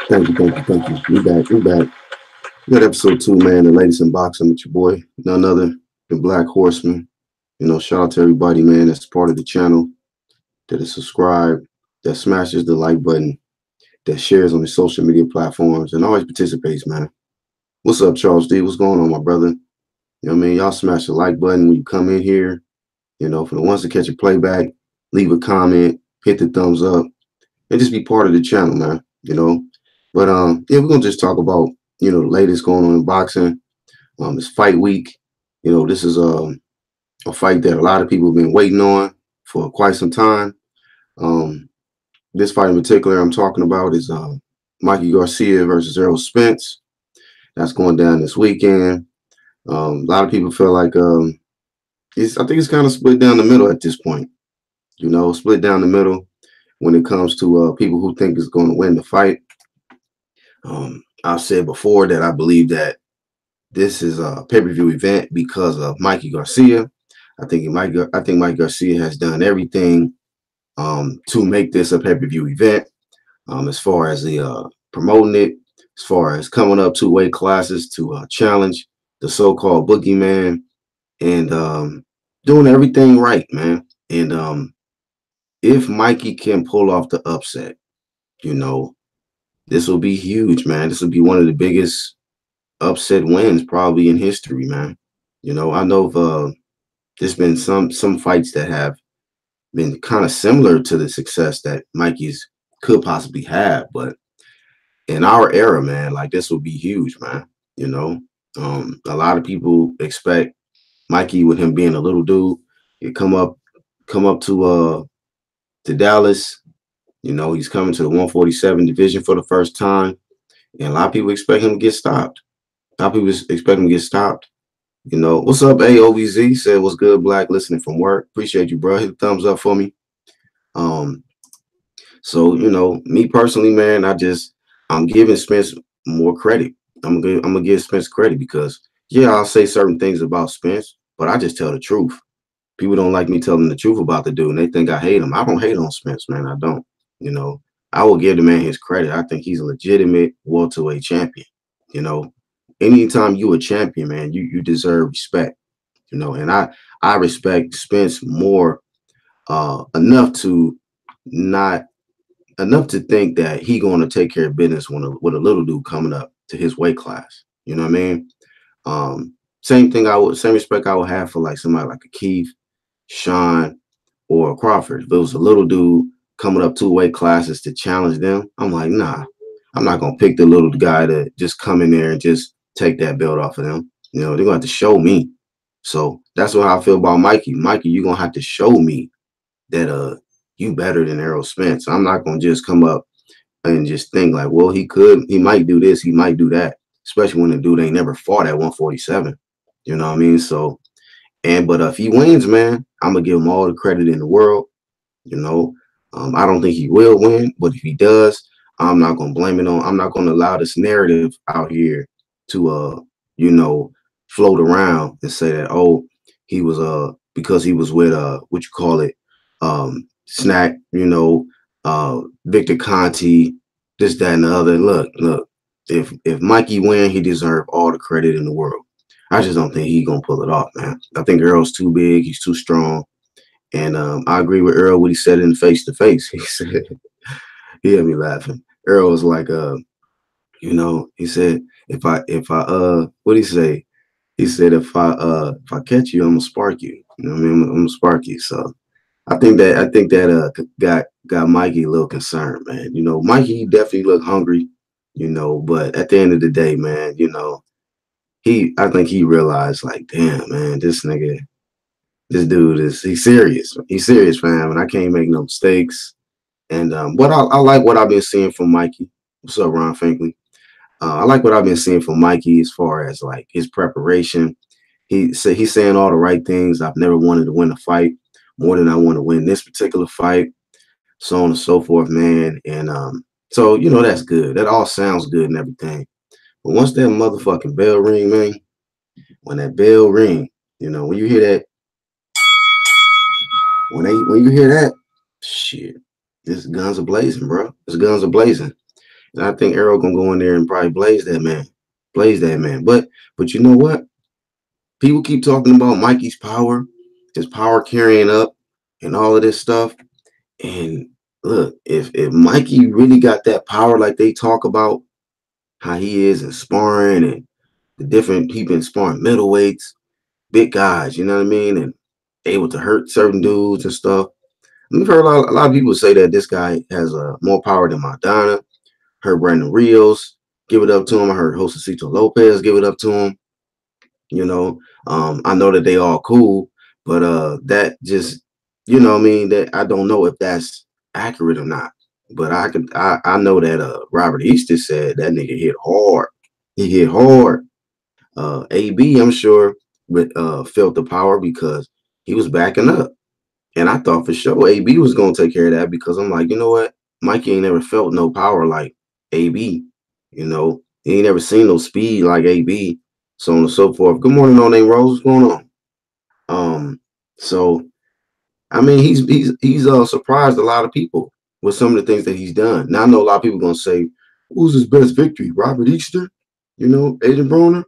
Thank you. We back. We got episode two, man. The latest in boxing with your boy, none other than Black Horseman. Shout out to everybody, man, that's part of the channel, that is subscribed, that smashes the like button, that shares on the social media platforms, and always participates, man. What's up, Charles D? What's going on, my brother? Y'all smash the like button when you come in here. For the ones that catch a playback, leave a comment, hit the thumbs up, and just be part of the channel, man. But yeah, we're gonna just talk about the latest going on in boxing. It's fight week. This is a fight that a lot of people have been waiting on for quite some time. Um, this fight in particular I'm talking about is Mikey Garcia versus Errol Spence. That's going down this weekend. A lot of people feel like I think it's kind of split down the middle at this point. Split down the middle when it comes to people who think is going to win the fight. I've said before that I believe that this is a pay-per-view event because of Mikey Garcia. I think Mike Garcia has done everything to make this a pay-per-view event. As far as the promoting it, as far as coming up two weight classes to challenge the so-called boogeyman, and doing everything right, man. And if Mikey can pull off the upset, this will be huge, man. This will be one of the biggest upset wins probably in history, man. I know there's been some fights that have been kind of similar to the success that Mikey's could possibly have, but in our era, man, like this will be huge, man. A lot of people expect Mikey, with him being a little dude, he come up to Dallas. He's coming to the 147 division for the first time, and a lot of people expect him to get stopped. A lot of people expect him to get stopped. What's up, AOVZ? Said, what's good, Black, listening from work. Appreciate you, bro. Hit the thumbs up for me. So, me personally, man, I'm giving Spence more credit. I'm gonna give Spence credit because, yeah, I'll say certain things about Spence, but I just tell the truth. People don't like me telling the truth about the dude, and they think I hate him. I don't hate on Spence, man. I don't. I will give the man his credit. I think he's a legitimate welterweight champion. Anytime you a champion, man, you deserve respect. And I respect Spence more enough to not enough to think that he going to take care of business with a little dude coming up to his weight class. You know what I mean? Same respect I would have for like somebody like a Keith, Sean, or Crawford. If it was a little dude coming up two weight classes to challenge them, I'm like, nah, I'm not gonna pick the little guy to just come in there and just take that belt off of them. They're gonna have to show me. So that's what I feel about Mikey. Mikey, you're gonna have to show me that you better than Errol Spence. I'm not gonna just come up and just think like, well, he might do this, he might do that, especially when the dude ain't never fought at 147. You know what I mean? So, but if he wins, man, I'm gonna give him all the credit in the world. I don't think he will win, but if he does, I'm not gonna blame it on. I'm not gonna allow this narrative out here to float around and say that, oh, he was because he was with what you call it, Snack, Victor Conti, this, that, and the other. Look, if Mikey win, he deserves all the credit in the world. I just don't think he's gonna pull it off, man. I think Earl's too big, he's too strong. And I agree with Earl what he said in face to face. He said, he had me laughing. Earl was like, he said, if I what did he say? He said, if I catch you, I'm gonna spark you. You know what I mean? I'm gonna spark you. So I think that got Mikey a little concerned, man. Mikey definitely looked hungry, but at the end of the day, man, I think he realized like, damn, man, this dude he's serious. He's serious, fam, and I can't make no mistakes. And but I like what I've been seeing from Mikey. What's up, Ron Finkley? I like what I've been seeing from Mikey as far as like his preparation. He's saying all the right things. I've never wanted to win a fight more than I want to win this particular fight, so on and so forth, man. And so that's good. That all sounds good and everything. But once that motherfucking bell ring, man, when that bell ring, when you hear that, when you hear that, shit, this guns are blazing, bro. This guns are blazing. And I think Errol gonna go in there and probably blaze that man. But you know what? People keep talking about Mikey's power, his power carrying up, and all of this stuff. And look, if Mikey really got that power like they talk about, how he is in sparring and the different he been sparring middleweights, big guys, you know what I mean, and able to hurt certain dudes and stuff. We've heard a lot of people say that this guy has more power than Maidana. Heard Brandon Rios give it up to him. I heard Josecito Lopez give it up to him. You know, I know that they all cool, but that just, you know what I mean, that I don't know if that's accurate or not. But I know that Robert Easter said that nigga hit hard. He hit hard. AB, I'm sure, felt the power because he was backing up. And I thought for sure AB was gonna take care of that because I'm like, you know what? Mikey ain't never felt no power like AB. You know, he ain't never seen no speed like AB, so on and so forth. Good morning, No Name Rose. What's going on? So I mean, he's surprised a lot of people with some of the things that he's done. Now I know a lot of people gonna say, "Who's his best victory? Robert Easter? You know, Adrian Broner?"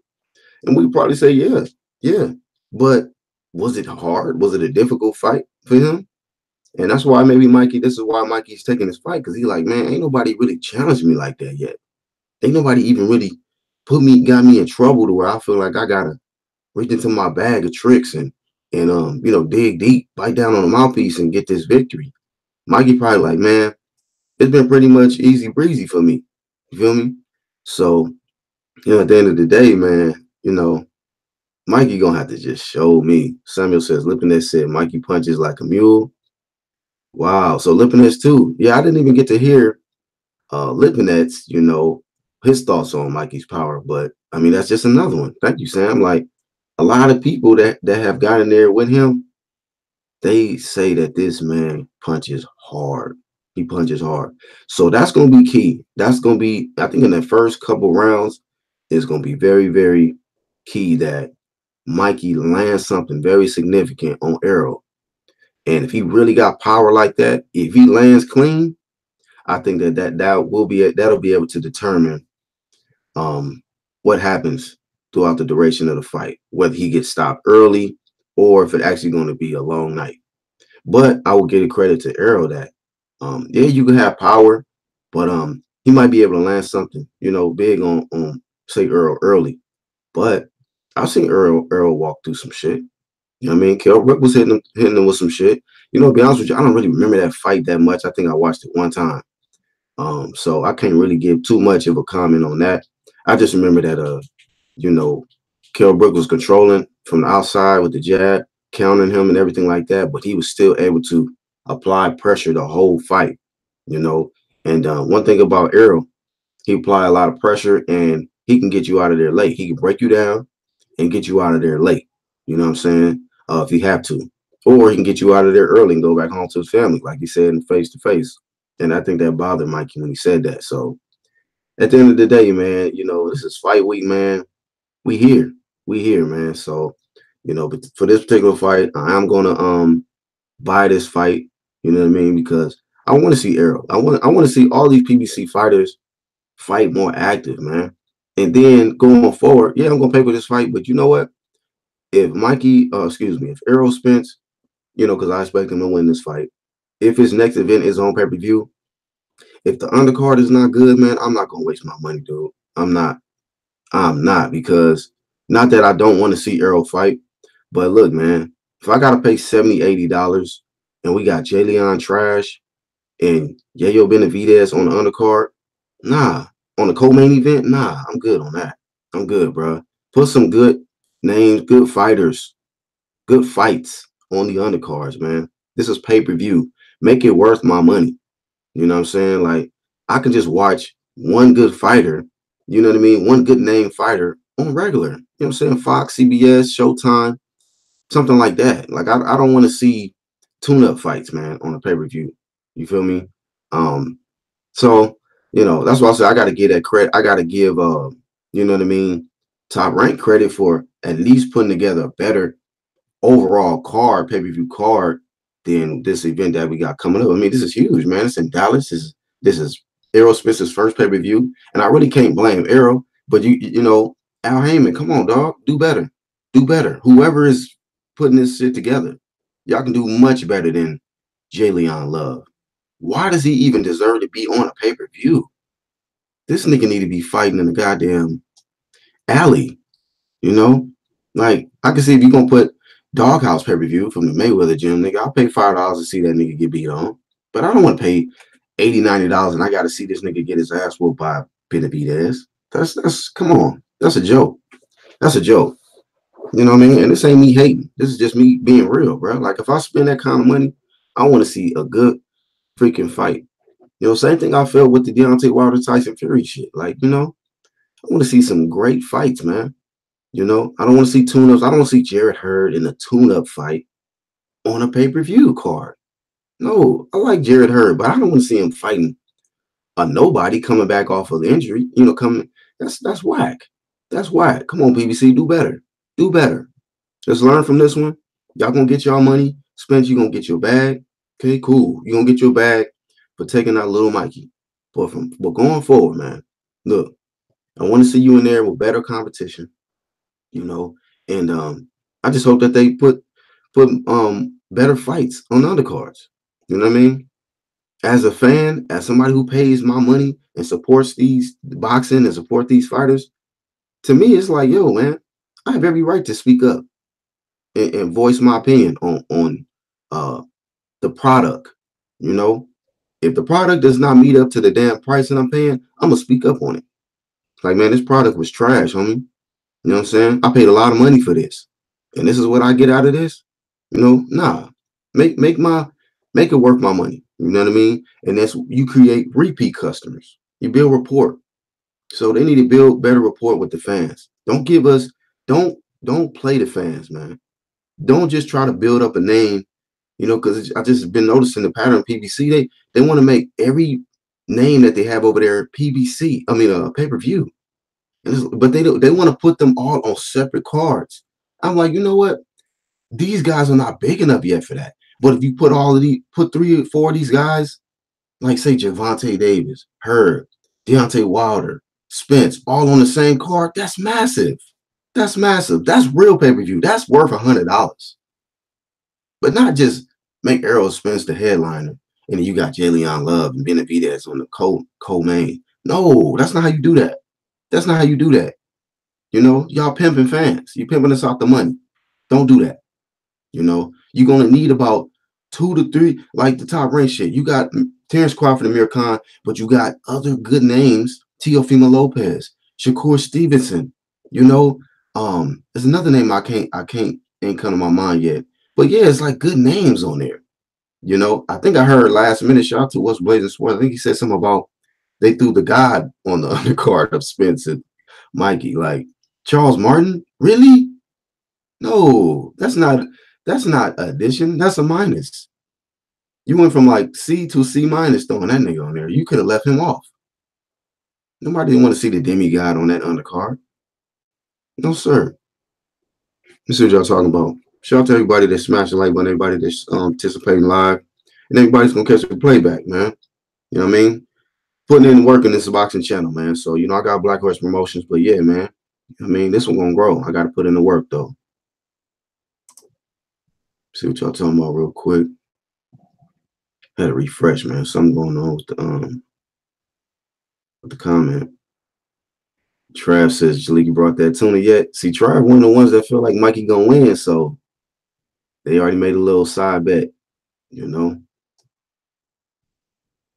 And we probably say, "Yeah, yeah." But was it hard? Was it a difficult fight for him? And that's why maybe Mikey. This is why Mikey's taking this fight because he's like, man, ain't nobody really challenged me like that yet. Ain't nobody even really got me in trouble to where I feel like I gotta reach into my bag of tricks and you know, dig deep, bite down on the mouthpiece and get this victory. Mikey probably like, man, it's been pretty much easy breezy for me. You feel me? So, you know, at the end of the day, man, you know, Mikey gonna have to just show me. Samuel says, Lipinets said Mikey punches like a mule. Wow. So Lipinets too. Yeah, I didn't even get to hear Lipinets, you know, his thoughts on Mikey's power. But I mean, that's just another one. Thank you, Sam. Like a lot of people that have gotten there with him, they say that this man punches hard. He punches hard. So that's gonna be key. That's gonna be, I think in the first couple rounds, it's gonna be very, very key that Mikey lands something very significant on Errol. And if he really got power like that, if he lands clean, I think that will be that'll be able to determine um, what happens throughout the duration of the fight, whether he gets stopped early or if it's actually going to be a long night. But I will give credit to Errol that yeah, you can have power, but he might be able to land something, you know, big on say Earl early. But I've seen Earl walk through some shit. You know what I mean? Kell Brook was hitting him with some shit. You know, to be honest with you, I don't really remember that fight that much. I think I watched it one time. So I can't really give too much of a comment on that. I just remember that you know, Kell Brook was controlling from the outside with the jab, countering him and everything like that, but he was still able to apply pressure the whole fight, you know. And one thing about Errol, he apply a lot of pressure and he can get you out of there late. He can break you down and get you out of there late. You know what I'm saying? If he have to. Or he can get you out of there early and go back home to his family, like he said in face to face. And I think that bothered Mikey when he said that. So at the end of the day, man, you know, this is fight week, man. We here. We here, man. So, you know, but for this particular fight, I'm gonna buy this fight, you know what I mean? Because I want to see Errol. I want to see all these PBC fighters fight more active, man. And then going forward, yeah, I'm gonna pay for this fight, but you know what? If Mikey, excuse me, if Errol Spence, you know, because I expect him to win this fight. If his next event is on pay-per-view, if the undercard is not good, man, I'm not gonna waste my money, dude. I'm not. I'm not because not that I don't want to see Errol fight, but look, man, if I gotta pay $70, $80 and we got Jalen Trash and Yayo Benavidez on the undercard, nah. On the co-main event, nah, I'm good on that. I'm good, bro. Put some good names, good fighters, good fights on the undercards, man. This is pay-per-view. Make it worth my money. You know what I'm saying? Like, I can just watch one good fighter, you know what I mean? One good name fighter on regular. You know what I'm saying? Fox, CBS, Showtime, something like that. Like, I don't want to see tune-up fights, man, on a pay-per-view. You feel me? Um, so, you know, that's why I say I gotta give that credit. I gotta give you know what I mean, Top Rank credit for at least putting together a better overall card, pay-per-view card than this event that we got coming up. I mean, this is huge, man. It's in Dallas. This is Errol Spence's first pay-per-view, and I really can't blame Errol. But you know, Al Heyman, come on, dog, do better, do better. Whoever is putting this shit together, y'all can do much better than Jalen Love. Why does he even deserve to be on a pay-per-view? This nigga need to be fighting in the goddamn alley. You know, like I can see if you're gonna put Doghouse pay-per-view from the Mayweather gym, nigga, I'll pay $5 to see that nigga get beat on. But I don't want to pay $80, $90 and I gotta see this nigga get his ass whooped by Benavidez. That's come on. That's a joke. That's a joke. You know what I mean? And this ain't me hating. This is just me being real, bro. Like if I spend that kind of money, I want to see a good freaking fight. You know, same thing I felt with the Deontay Wilder Tyson Fury shit. Like, you know, I want to see some great fights, man. You know, I don't want to see tune-ups. I don't want to see Jarrett Hurd in a tune-up fight on a pay-per-view card. No, I like Jarrett Hurd, but I don't want to see him fighting a nobody coming back off of the injury. You know, coming that's whack. That's whack. Come on, PBC, do better. Do better. Just learn from this one. Y'all gonna get y'all money. Spence, you gonna get your bag. Okay, cool. You gonna get your bag for taking out little Mikey. But going forward, man, look, I want to see you in there with better competition. You know, and I just hope that they put better fights on undercards. You know what I mean? As a fan, as somebody who pays my money and supports these boxing and support these fighters, to me, it's like, yo, man, I have every right to speak up and voice my opinion on the product. You know, if the product does not meet up to the damn price that I'm paying, I'm gonna speak up on it. Like, man, this product was trash, homie. You know what I'm saying? I paid a lot of money for this, and this is what I get out of this. You know, nah, make it worth my money. You know what I mean? And that's you create repeat customers. You build rapport. So they need to build better rapport with the fans. Don't play the fans, man. Don't just try to build up a name, you know, because I just been noticing the pattern of PBC. They want to make every name that they have over there PBC. I mean, pay-per-view. But they want to put them all on separate cards. I'm like, you know what? These guys are not big enough yet for that. But if you put put 3 or 4 of these guys, like say Gervonta Davis, Hurd, Deontay Wilder, Spence, all on the same card, that's massive. That's massive. That's real pay-per-view. That's worth $100. But not just make Errol Spence the headliner, and then you got Jalen Love and Benavidez on the co-main. No, that's not how you do that. That's not how you do that. You know, y'all pimping fans. You pimping us out the money. Don't do that. You know, you're going to need about 2 to 3, like the top rank shit. You got Terrence Crawford and Amir Khan, but you got other good names. Teofimo Lopez, Shakur Stevenson. You know, there's another name ain't come to my mind yet. But yeah, it's like good names on there. You know, I think I heard last minute shout out to What's Blazing Sports. I think he said something about they threw the God on the undercard of Spence and Mikey. Like Charles Martin, really? No, that's not addition. That's a minus. You went from like C to C minus throwing that nigga on there. You could have left him off. Nobody didn't want to see the demigod on that undercard. No, sir. Let's see what y'all talking about. Shout out to everybody that smashed the like button, everybody that's participating live, and everybody's gonna catch the playback, man. You know what I mean? Putting in work in this boxing channel, man. So, you know, I got Black Horse Promotions, but yeah, man. I mean, this one gonna grow. I gotta put in the work though. See what y'all talking about real quick. Had to refresh, man. Something going on with the comment. Trav says Jaliki brought that tuna yet. See, Trav one of the ones that feel like Mikey gonna win, so they already made a little side bet, you know.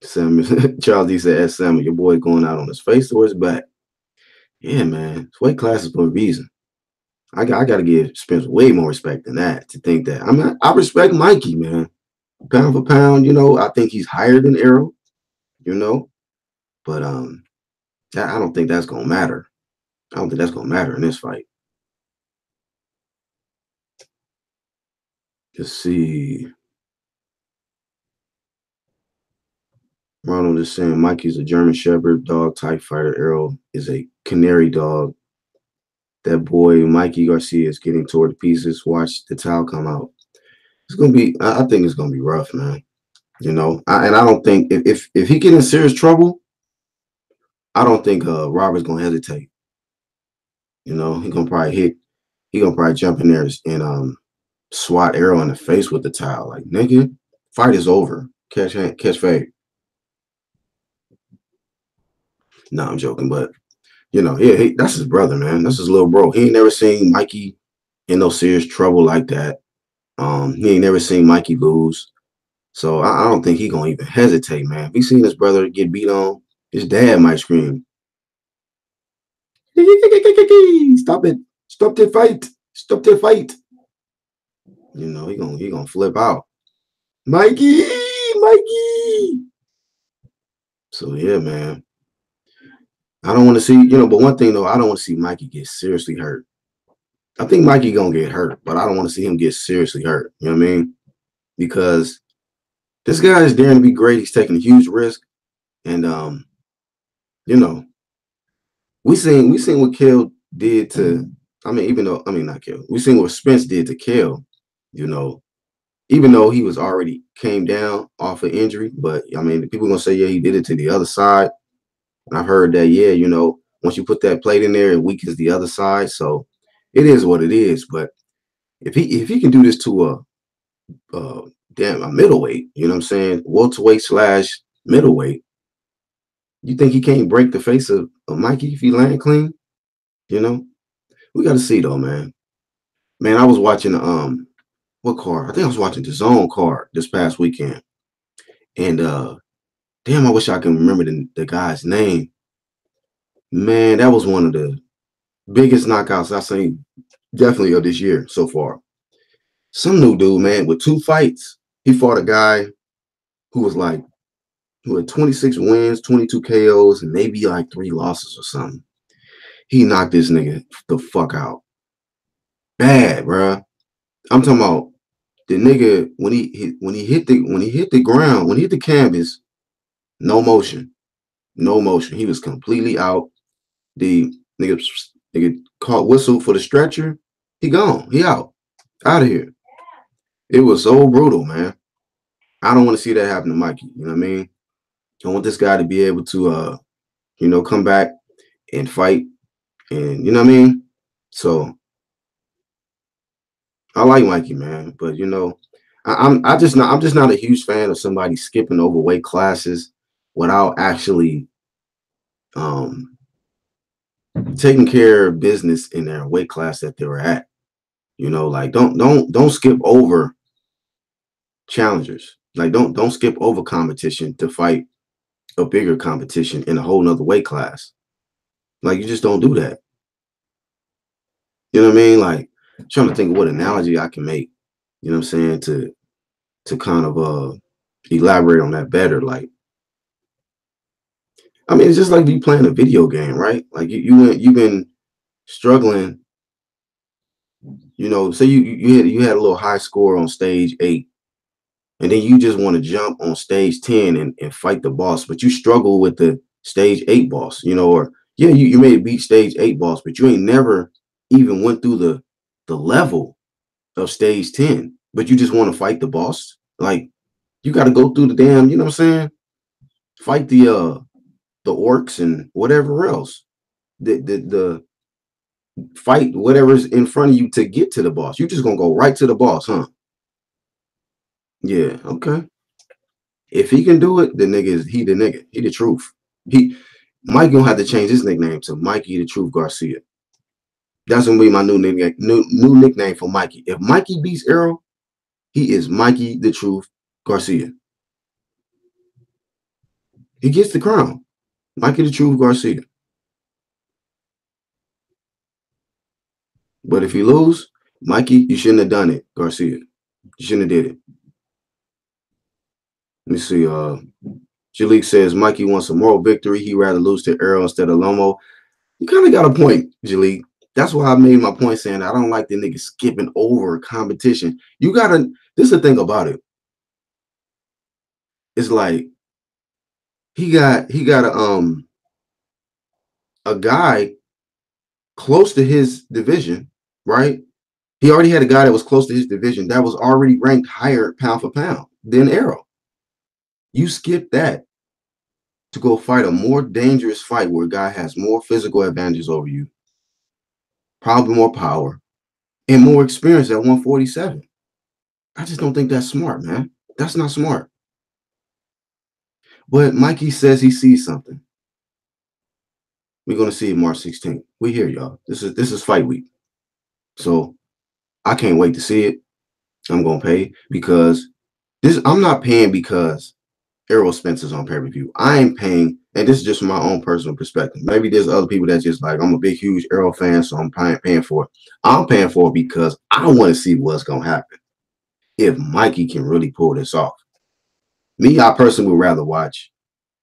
Sam Charles D said, "Ask Sam, your boy going out on his face or his back?" Yeah, man. It's weight classes for a reason. I got to give Spence way more respect than that to think that. I mean, I respect Mikey, man. Pound for pound, you know, I think he's higher than Errol, you know. But I don't think that's gonna matter. I don't think that's gonna matter in this fight. Let's see. Ronald is saying Mikey's a German Shepherd dog type fighter. Errol is a Canary dog. That boy Mikey Garcia is getting toward the pieces. Watch the towel come out. It's gonna be. I think it's gonna be rough, man. You know, and I don't think if he get in serious trouble, I don't think Robert's gonna hesitate. You know, he gonna probably jump in there and swat Errol in the face with the towel. Like, nigga, fight is over. Catch fade. No, I'm joking, but you know, yeah, that's his brother, man. That's his little bro. He ain't never seen Mikey in no serious trouble like that. He ain't never seen Mikey lose. So I don't think he gonna even hesitate, man. If he seen his brother get beat on, his dad might scream, "Stop it! Stop the fight! Stop the fight!" You know, he gonna flip out. Mikey, Mikey. So yeah, man. I don't want to see, you know, but one thing though, I don't want to see Mikey get seriously hurt. I think Mikey gonna get hurt, but I don't want to see him get seriously hurt. You know what I mean? Because this guy is daring to be great. He's taking a huge risk, and you know, we seen what Kel did to. I mean, even though not Kel, we seen what Spence did to Kel. You know, even though he was already came down off of injury, but I mean, people gonna say, yeah, he did it to the other side. And I've heard that, yeah, you know, once you put that plate in there, it weakens the other side. So it is what it is. But if he can do this to a middleweight, you know what I'm saying, welterweight / middleweight, you think he can't break the face of Mikey if he land clean? You know, we got to see though, man. Man, I was watching what card? I think I was watching the Zone card this past weekend, and damn, I wish I can remember the guy's name. Man, that was one of the biggest knockouts I've seen definitely of this year so far. Some new dude, man, with 2 fights. He fought a guy who had 26 wins, 22 KOs, and maybe like 3 losses or something. He knocked this nigga the fuck out. Bad, bruh. I'm talking about the nigga when he hit the ground, when he hit the canvas, no motion. No motion. He was completely out. The nigga caught whistle for the stretcher. He gone. He out. Out of here. It was so brutal, man. I don't want to see that happen to Mikey. You know what I mean? I want this guy to be able to you know, come back and fight. And you know what I mean? So I like Mikey, man. But you know, I'm just not a huge fan of somebody skipping over weight classes without actually taking care of business in their weight class that they were at. You know, like don't skip over challengers. Like don't skip over competition to fight a bigger competition in a whole nother weight class. Like you just don't do that. You know what I mean? Like I'm trying to think of what analogy I can make, you know what I'm saying, to kind of elaborate on that better. Like, I mean, it's just like you playing a video game, right? Like you've been struggling, you know, say you had a little high score on stage 8, and then you just want to jump on stage 10 and fight the boss, but you struggle with the stage 8 boss, you know, or yeah, you may beat stage 8 boss, but you ain't never even went through the level of stage 10, but you just want to fight the boss. Like you got to go through the damn, you know what I'm saying? Fight the orcs and whatever else. The fight whatever's in front of you to get to the boss. You just gonna go right to the boss, huh? Yeah, okay. If he can do it, the nigga is he the nigga. He the truth. Mike gonna have to change his nickname to Mikey the Truth Garcia. That's gonna be my new nickname, new nickname for Mikey. If Mikey beats Errol, he is Mikey the Truth Garcia. He gets the crown. Mikey the Truth Garcia. But if you lose, Mikey, you shouldn't have done it, Garcia. You shouldn't have did it. Let me see. Jalik says Mikey wants a moral victory. He'd rather lose to Errol instead of Lomo. You kind of got a point, Jalik. That's why I made my point saying I don't like the nigga skipping over competition. You gotta, this is the thing about it. It's like he got a guy close to his division, right? He already had a guy that was close to his division that was already ranked higher pound for pound than Errol. You skip that to go fight a more dangerous fight where a guy has more physical advantages over you, probably more power, and more experience at 147. I just don't think that's smart, man. That's not smart. But Mikey says he sees something. We're gonna see it March 16th. We here, y'all. This is fight week. So I can't wait to see it. I'm gonna pay because I'm not paying because Errol Spence is on pay-per-view. I ain't paying, and this is just from my own personal perspective. Maybe there's other people that just like, I'm a big, huge Errol fan, so I'm paying for it. I'm paying for it because I want to see what's gonna happen if Mikey can really pull this off. Me, I personally would rather watch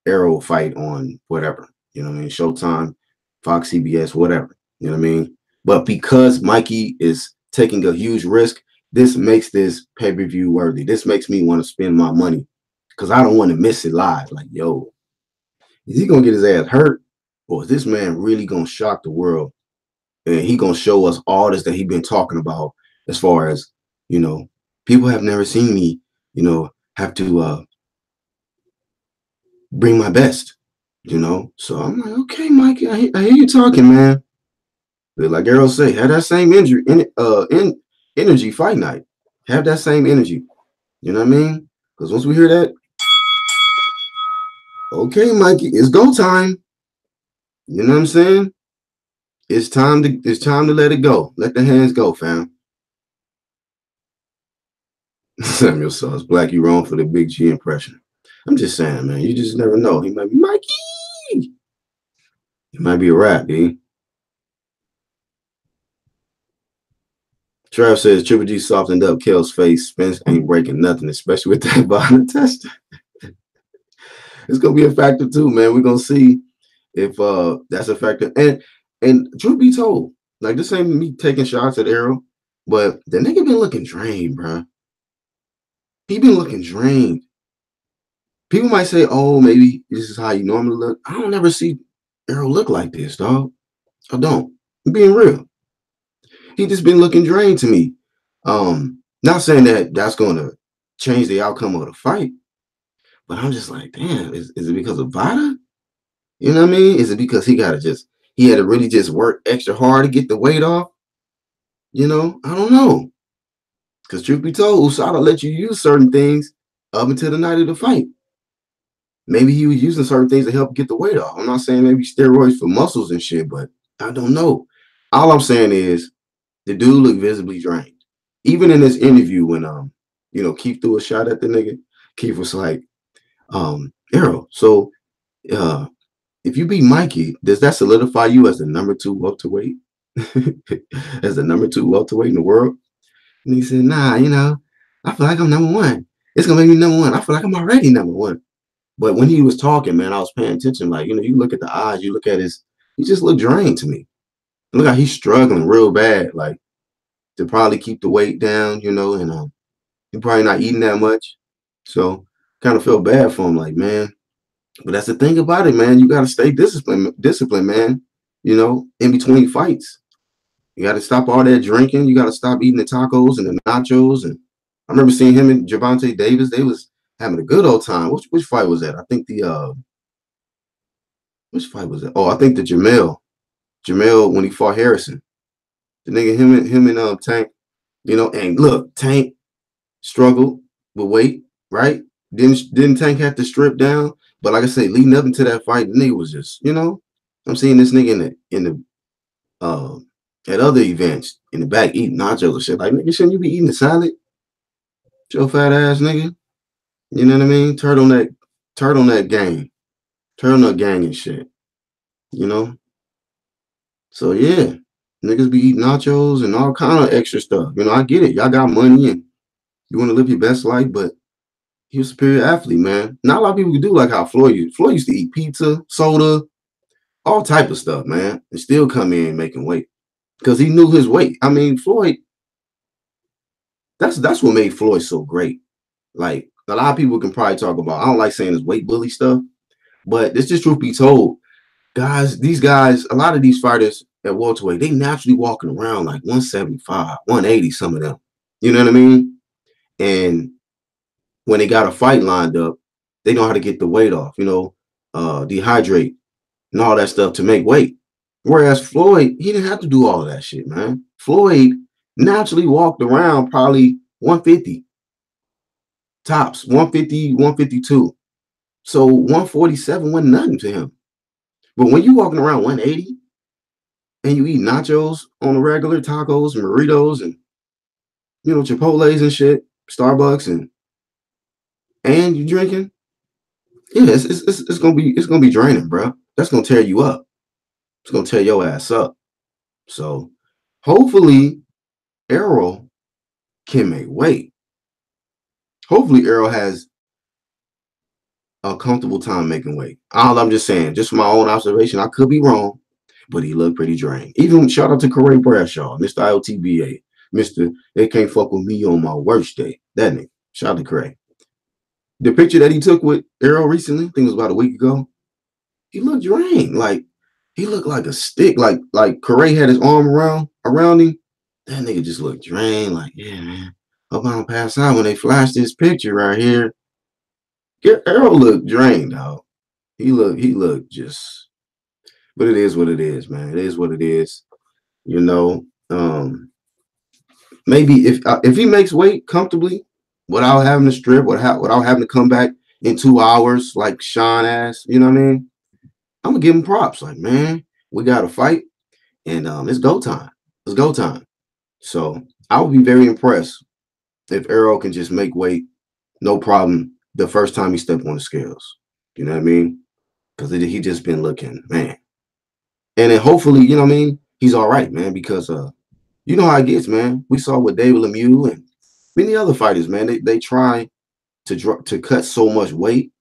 Errol fight on whatever, you know what I mean? Showtime, Fox, CBS, whatever, you know what I mean? But because Mikey is taking a huge risk, this makes this pay-per-view worthy. This makes me want to spend my money because I don't want to miss it live. Like, yo, is he going to get his ass hurt? Or is this man really going to shock the world? And he going to show us all this that he been talking about as far as, you know, people have never seen me, you know, have to bring my best, you know? So I'm like, okay, Mikey, I hear you talking, man. But like Errol say, have that same energy fight night. Have that same energy. You know what I mean? Because once we hear that, okay, Mikey, it's go time. You know what I'm saying? It's time to let it go. Let the hands go, fam. Samuel Sauce, Black, you wrong for the Big G impression. I'm just saying, man. You just never know. He might be Mikey. He might be a rap, D. Trav says Triple G softened up Kel's face. Spence ain't breaking nothing, especially with that bottom tester. It's gonna be a factor too, man. We're gonna see if that's a factor. And truth be told, like this ain't me taking shots at Errol, but the nigga been looking drained, bro. He been looking drained. People might say, "Oh, maybe this is how you normally look." I don't ever see Errol look like this, dog. I don't. I'm being real. He just been looking drained to me. Not saying that that's going to change the outcome of the fight, but I'm just like, damn, is it because of Vada? You know what I mean? Is it because he had to really just work extra hard to get the weight off? You know, I don't know. Because truth be told, USADA let you use certain things up until the night of the fight. Maybe he was using certain things to help get the weight off. I'm not saying maybe steroids for muscles and shit, but I don't know. All I'm saying is the dude looked visibly drained. Even in this interview when you know, Keith threw a shot at the nigga, Keith was like, Errol, so if you beat Mikey, does that solidify you as the number 2 welterweight? As the number 2 welterweight in the world? And he said, nah, you know, I feel like I'm number 1. It's gonna make me number 1. I feel like I'm already number 1. But when he was talking, man, I was paying attention. Like, you know, you look at the eyes, you look at he just looked drained to me. Look like he's struggling real bad, like to probably keep the weight down, you know, and he's probably not eating that much. So kind of feel bad for him, like, man. But that's the thing about it, man. You gotta stay disciplined, man. You know, in between fights. You gotta stop all that drinking. You gotta stop eating the tacos and the nachos. And I remember seeing him and Gervonta Davis. They was having a good old time. Which fight was that? I think which fight was that? Oh, I think the Jamel when he fought Harrison. The nigga, him and Tank, you know, and look, Tank struggled with weight, right? Didn't Tank have to strip down? But like I said, leading up into that fight, the nigga was just, you know, I'm seeing this nigga in the at other events in the back eating nachos and shit. Like, nigga, shouldn't you be eating the salad? Joe fat ass nigga. You know what I mean? Turtleneck gang. Turtleneck gang and shit. You know? So yeah. Niggas be eating nachos and all kind of extra stuff. You know, I get it. Y'all got money and you want to live your best life, but he was a superior athlete, man. Not a lot of people can do like how Floyd used. Floyd used to eat pizza, soda, all type of stuff, man, and still come in making weight because he knew his weight. I mean, Floyd, that's what made Floyd so great. Like, a lot of people can probably talk about, I don't like saying this weight bully stuff, but it's just truth be told. These guys, a lot of these fighters at welterweight, they naturally walking around like 175, 180, some of them. You know what I mean? And when they got a fight lined up, they know how to get the weight off. You know, dehydrate and all that stuff to make weight. Whereas Floyd, he didn't have to do all of that shit, man. Floyd naturally walked around probably 150 tops, 150, 152. So 147 wasn't nothing to him. But when you walking around 180 and you eat nachos on a regular, tacos and burritos and Chipotle's and shit, Starbucks and you drinking, yeah, it's gonna be draining, bro. That's gonna tear you up. It's gonna tear your ass up. So hopefully Errol can make weight. Hopefully Errol has a comfortable time making weight. All I'm just saying, just from my own observation, I could be wrong, but he looked pretty drained. Even shout out to Corey Bradshaw, Mr. IOTBA, Mr. They can't fuck with me on my worst day. That nigga. Shout out to Corey. The picture that he took with Errol recently, I think it was about a week ago, he looked drained. Like he looked like a stick. Like Corey had his arm around him. That nigga just looked drained. Like, yeah, man. Hope I don't pass out when they flash this picture right here. Errol looked drained, dog. He looked just, but it is what it is, man. It is what it is. Maybe if he makes weight comfortably without having to strip, without having to come back in 2 hours like Sean asked, you know what I mean? I'm gonna give him props. Like, man, we got to fight, and it's go time. It's go time. So I would be very impressed if Errol can just make weight, no problem, the first time he stepped on the scales. You know what I mean? Because he just been looking, man. And then hopefully, you know what I mean, he's all right, man, because you know how it gets, man. We saw with David Lemieux and many other fighters, man. They try to cut so much weight,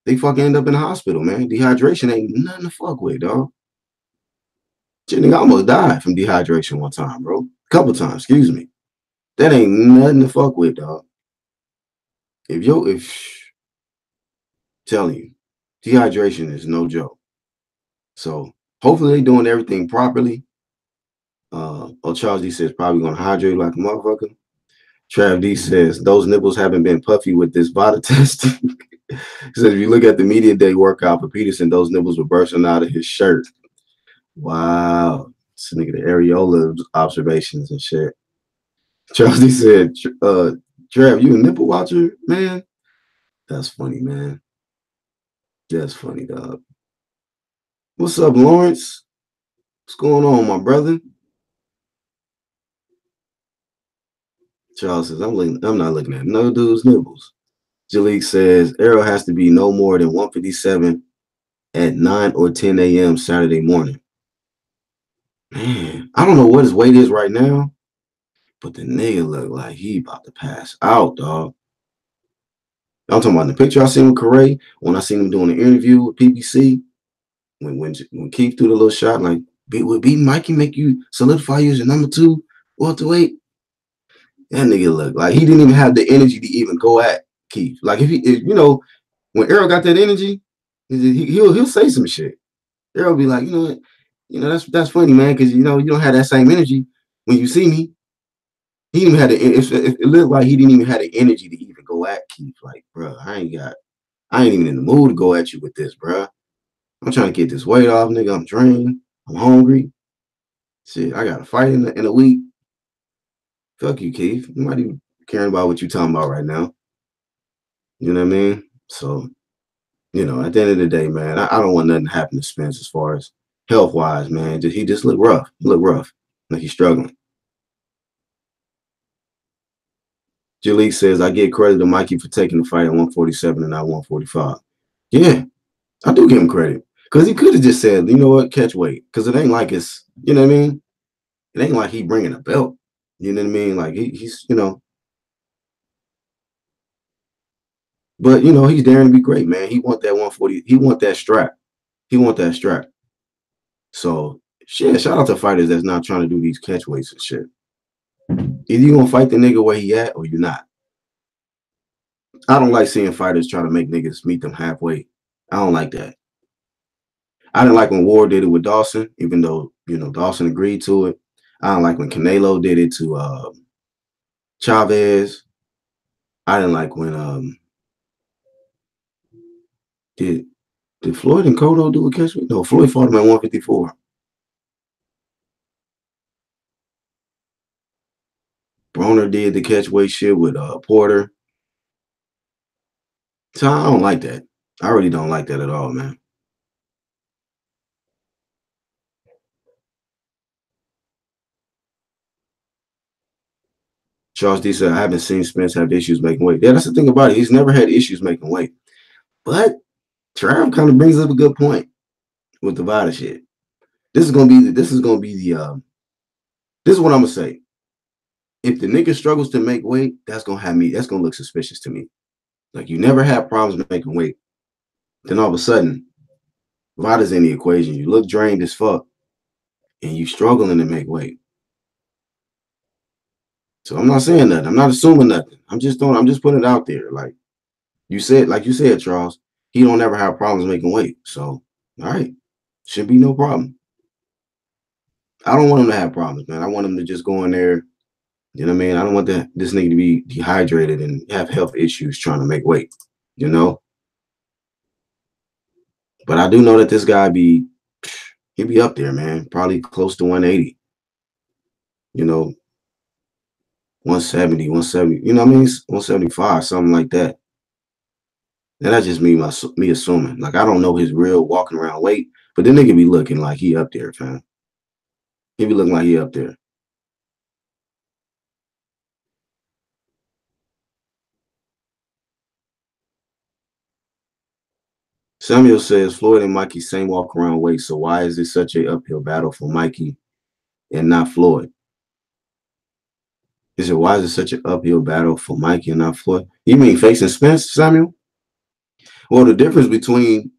they fucking end up in the hospital, man. Dehydration ain't nothing to fuck with, dog. Shit, nigga, I almost died from dehydration one time, bro. A couple times, excuse me. That ain't nothing to fuck with, dog. Telling you, dehydration is no joke. So hopefully they doing everything properly. Charles D says probably gonna hydrate like a motherfucker. Trav D says those nipples haven't been puffy with this VADA test. He says if you look at the media day workout for Peterson, those nipples were bursting out of his shirt. Wow. This nigga the areola observations and shit. Charles D said, Trav, you a nipple watcher, man? That's funny, man. That's funny, dog. What's up, Lawrence? What's going on, my brother? Charles says, I'm not looking at no dude's nipples. Jalik says, Errol has to be no more than 157 at 9 or 10 a.m. Saturday morning. Man, I don't know what his weight is right now, but the nigga look like he about to pass out, dog. I'm talking about the picture I seen with Corey, when I seen him doing an interview with PBC, when Keith threw the little shot, like, would beating Mikey make you solidify you as your number 2 welterweight? That nigga look like he didn't even have the energy to even go at Keith. Like if when Errol got that energy, he'll say some shit. Errol be like, that's funny, man, because you don't have that same energy when you see me. He didn't even have it looked like he didn't even have the energy to even go at Keith. Like, bro, I ain't even in the mood to go at you with this, bro. I'm trying to get this weight off, nigga. I'm drained. I'm hungry. Shit, I got to fight in a week. Fuck you, Keith. You might even caring about what you talking about right now. You know what I mean? So, at the end of the day, man, I don't want nothing to happen to Spence as far as health-wise, man. He just looked rough. He looked rough. Like he's struggling. Jalik says, I give credit to Mikey for taking the fight at 147 and not 145. Yeah, I do give him credit. Because he could have just said, you know what, catch weight. Because it ain't like it's, you know what I mean? It ain't like he bringing a belt. You know what I mean? Like he's. But, he's daring to be great, man. He want that 140. He want that strap. So, shit, shout out to fighters that's not trying to do these catch weights and shit. Either you going to fight the nigga where he at or you're not. I don't like seeing fighters try to make niggas meet them halfway. I don't like that. I didn't like when Ward did it with Dawson, even though, Dawson agreed to it. I don't like when Canelo did it to Chavez. I didn't like when Did Floyd and Cotto do a catch weight? No, Floyd fought him at 154. Broner did the catch weight shit with Porter. So I don't like that. I really don't like that at all, man. Charles D said, I haven't seen Spence have issues making weight. Yeah, that's the thing about it. He's never had issues making weight. But Trav kind of brings up a good point with the Vada shit. This is gonna be the this is what I'm gonna say. If the nigga struggles to make weight, that's gonna look suspicious to me. Like you never had problems making weight. Then all of a sudden, Vada's in the equation. You look drained as fuck, and you struggling to make weight. So I'm not saying nothing. I'm not assuming nothing. I'm just putting it out there. Like you said, Charles, he don't ever have problems making weight. So all right, should be no problem. I don't want him to have problems, man. I want him to just go in there. You know what I mean? I don't want this nigga to be dehydrated and have health issues trying to make weight. You know. But I do know that this guy he'd be up there, man. Probably close to 180. You know, 170, 170. You know what I mean? 175, something like that. And that's just me assuming. Like I don't know his real walking around weight, but then nigga be looking like he up there, fam. He be looking like he up there. Samuel says Floyd and Mikey same walk around weight. So why is it such a uphill battle for Mikey and not Floyd? Why is it such an uphill battle for Mikey and not Floyd? You mean facing Spence, Samuel? Well, the difference between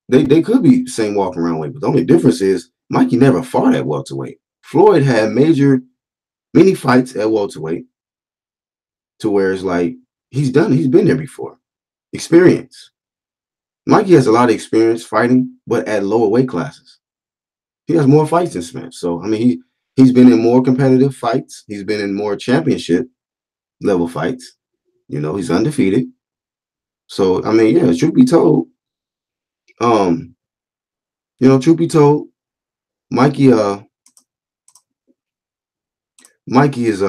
they could be same walk around weight, but the only difference is Mikey never fought at welterweight. Floyd had many fights at welterweight to where it's like he's been there before. Experience. Mikey has a lot of experience fighting, but at lower weight classes. He has more fights than Spence. So I mean he's been in more competitive fights. He's been in more championship level fights. You know, he's undefeated. So I mean, yeah, truth be told, truth be told, Mikey is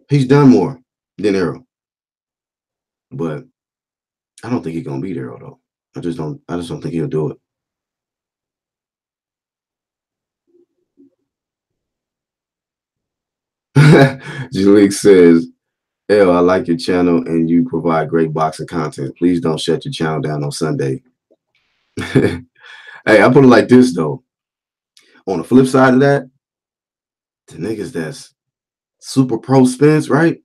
he's done more than Errol. But I don't think he's gonna beat Errol though. I just don't think he'll do it. Jalik says, I like your channel and you provide great boxing content. Please don't shut your channel down on Sunday. Hey, I put it like this though. On the flip side of that, the niggas that's super pro Spence, right?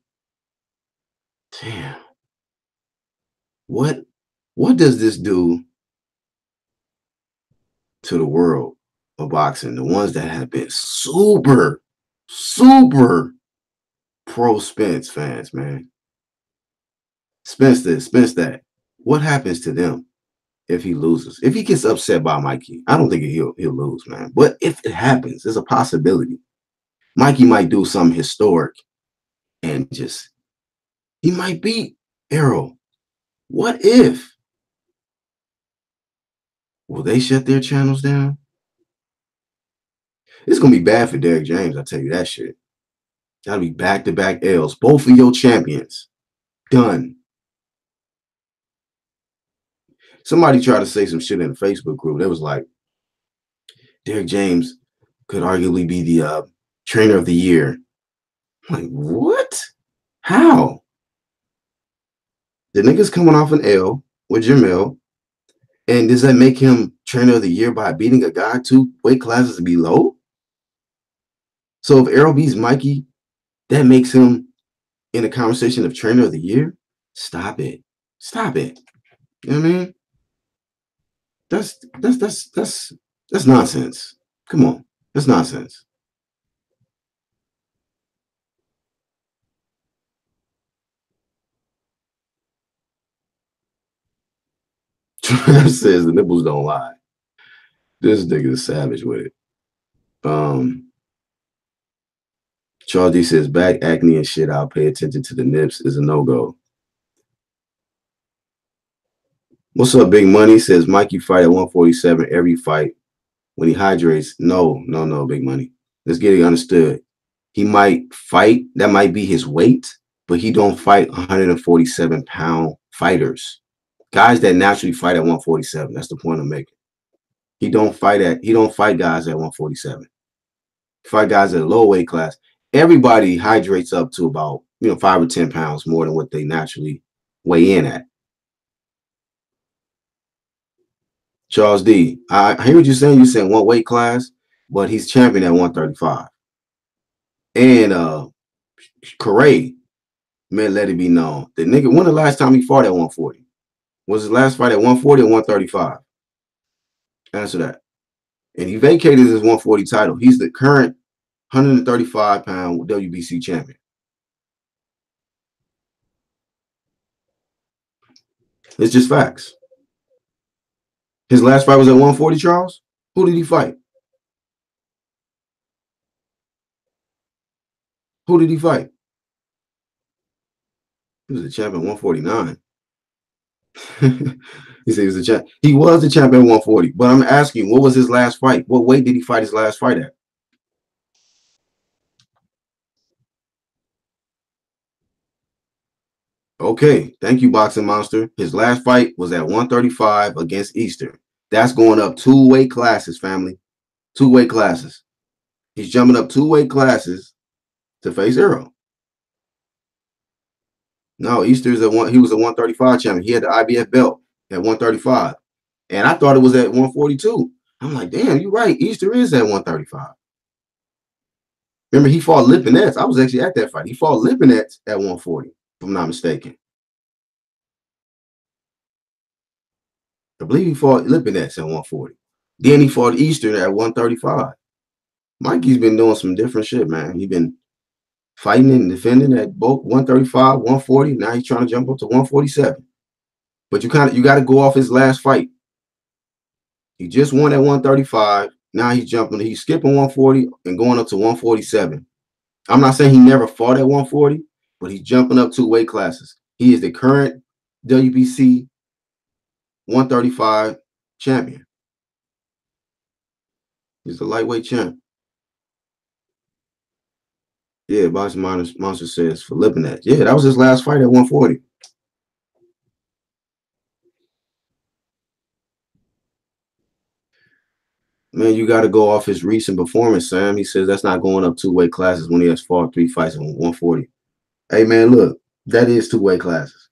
Damn. What does this do to the world of boxing? The ones that have been super pro Spence fans, man. Spence this, Spence that. What happens to them if he loses? If he gets upset by Mikey, I don't think he'll lose, man. But if it happens, there's a possibility. Mikey might do something historic and he might beat Errol. What if? Will they shut their channels down? It's gonna be bad for Derrick James, I tell you that shit. That'll be back-to-back L's. Both of your champions. Done. Somebody tried to say some shit in the Facebook group. It was like, Derrick James could arguably be the trainer of the year. I'm like, what? How? The nigga's coming off an L with Jamel. And does that make him trainer of the year by beating a guy 2 weight classes below? So if Errol beats Mikey, that makes him in a conversation of trainer of the year? Stop it. Stop it. You know what I mean? That's nonsense. Come on. That's nonsense. Trav says the nipples don't lie. This nigga is savage with it. Charles D says back acne and shit. I'll pay attention to the nips is a no-go. What's up, Big Money? Says Mikey fight at 147 every fight when he hydrates. No, no, no, Big Money. Let's get it understood. He might fight. That might be his weight, but he don't fight 147-pound fighters. Guys that naturally fight at 147. That's the point I'm making. He don't fight guys at 147. Fight guys at a low weight class. Everybody hydrates up to about 5 or 10 pounds more than what they naturally weigh in at. Charles D, I hear what you're saying. You're saying one weight class, but he's champion at 135. And Correa, man, let it be known. The nigga, when the last time he fought at 140? Was his last fight at 140 or 135? Answer that. And he vacated his 140 title. He's the current 135-pound WBC champion. It's just facts. His last fight was at 140, Charles? Who did he fight? Who did he fight? He was the champion at 149. He said he was the champ. He was the champion at 140. But I'm asking, what was his last fight? What weight did he fight his last fight at? Okay, thank you, Boxing Monster. His last fight was at 135 against Easter. That's going up 2 weight classes, family. 2 weight classes. He's jumping up 2 weight classes to face Errol. No, Easter's he was a 135 champion. He had the IBF belt at 135. And I thought it was at 142. I'm like, damn, you're right. Easter is at 135. Remember, he fought Lipinets. I was actually at that fight. He fought Lipinets at 140, if I'm not mistaken. I believe he fought Lipinets at 140. Then he fought Easter at 135. Mikey's been doing some different shit, man. He's been fighting and defending at both 135, 140. Now he's trying to jump up to 147. But you got to go off his last fight. He just won at 135. Now he's skipping 140 and going up to 147. I'm not saying he never fought at 140, but he's jumping up 2 weight classes. He is the current WBC 135 champion. He's the lightweight champ. Yeah, Boxing Monster says for Lipinets. Yeah, that was his last fight at 140. Man, you got to go off his recent performance, Sam. He says that's not going up 2 weight classes when he has fought 3 fights at 140. Hey, man, look, that is 2 weight classes.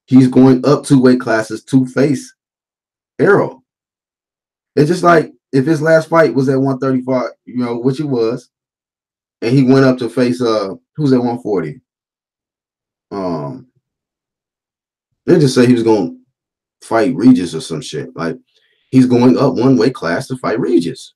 He's going up 2 weight classes to face Errol. It's just like if his last fight was at 135, which it was, and he went up to face who's at 140. They just say he was going to fight Regis or some shit. Like he's going up 1 weight class to fight Regis.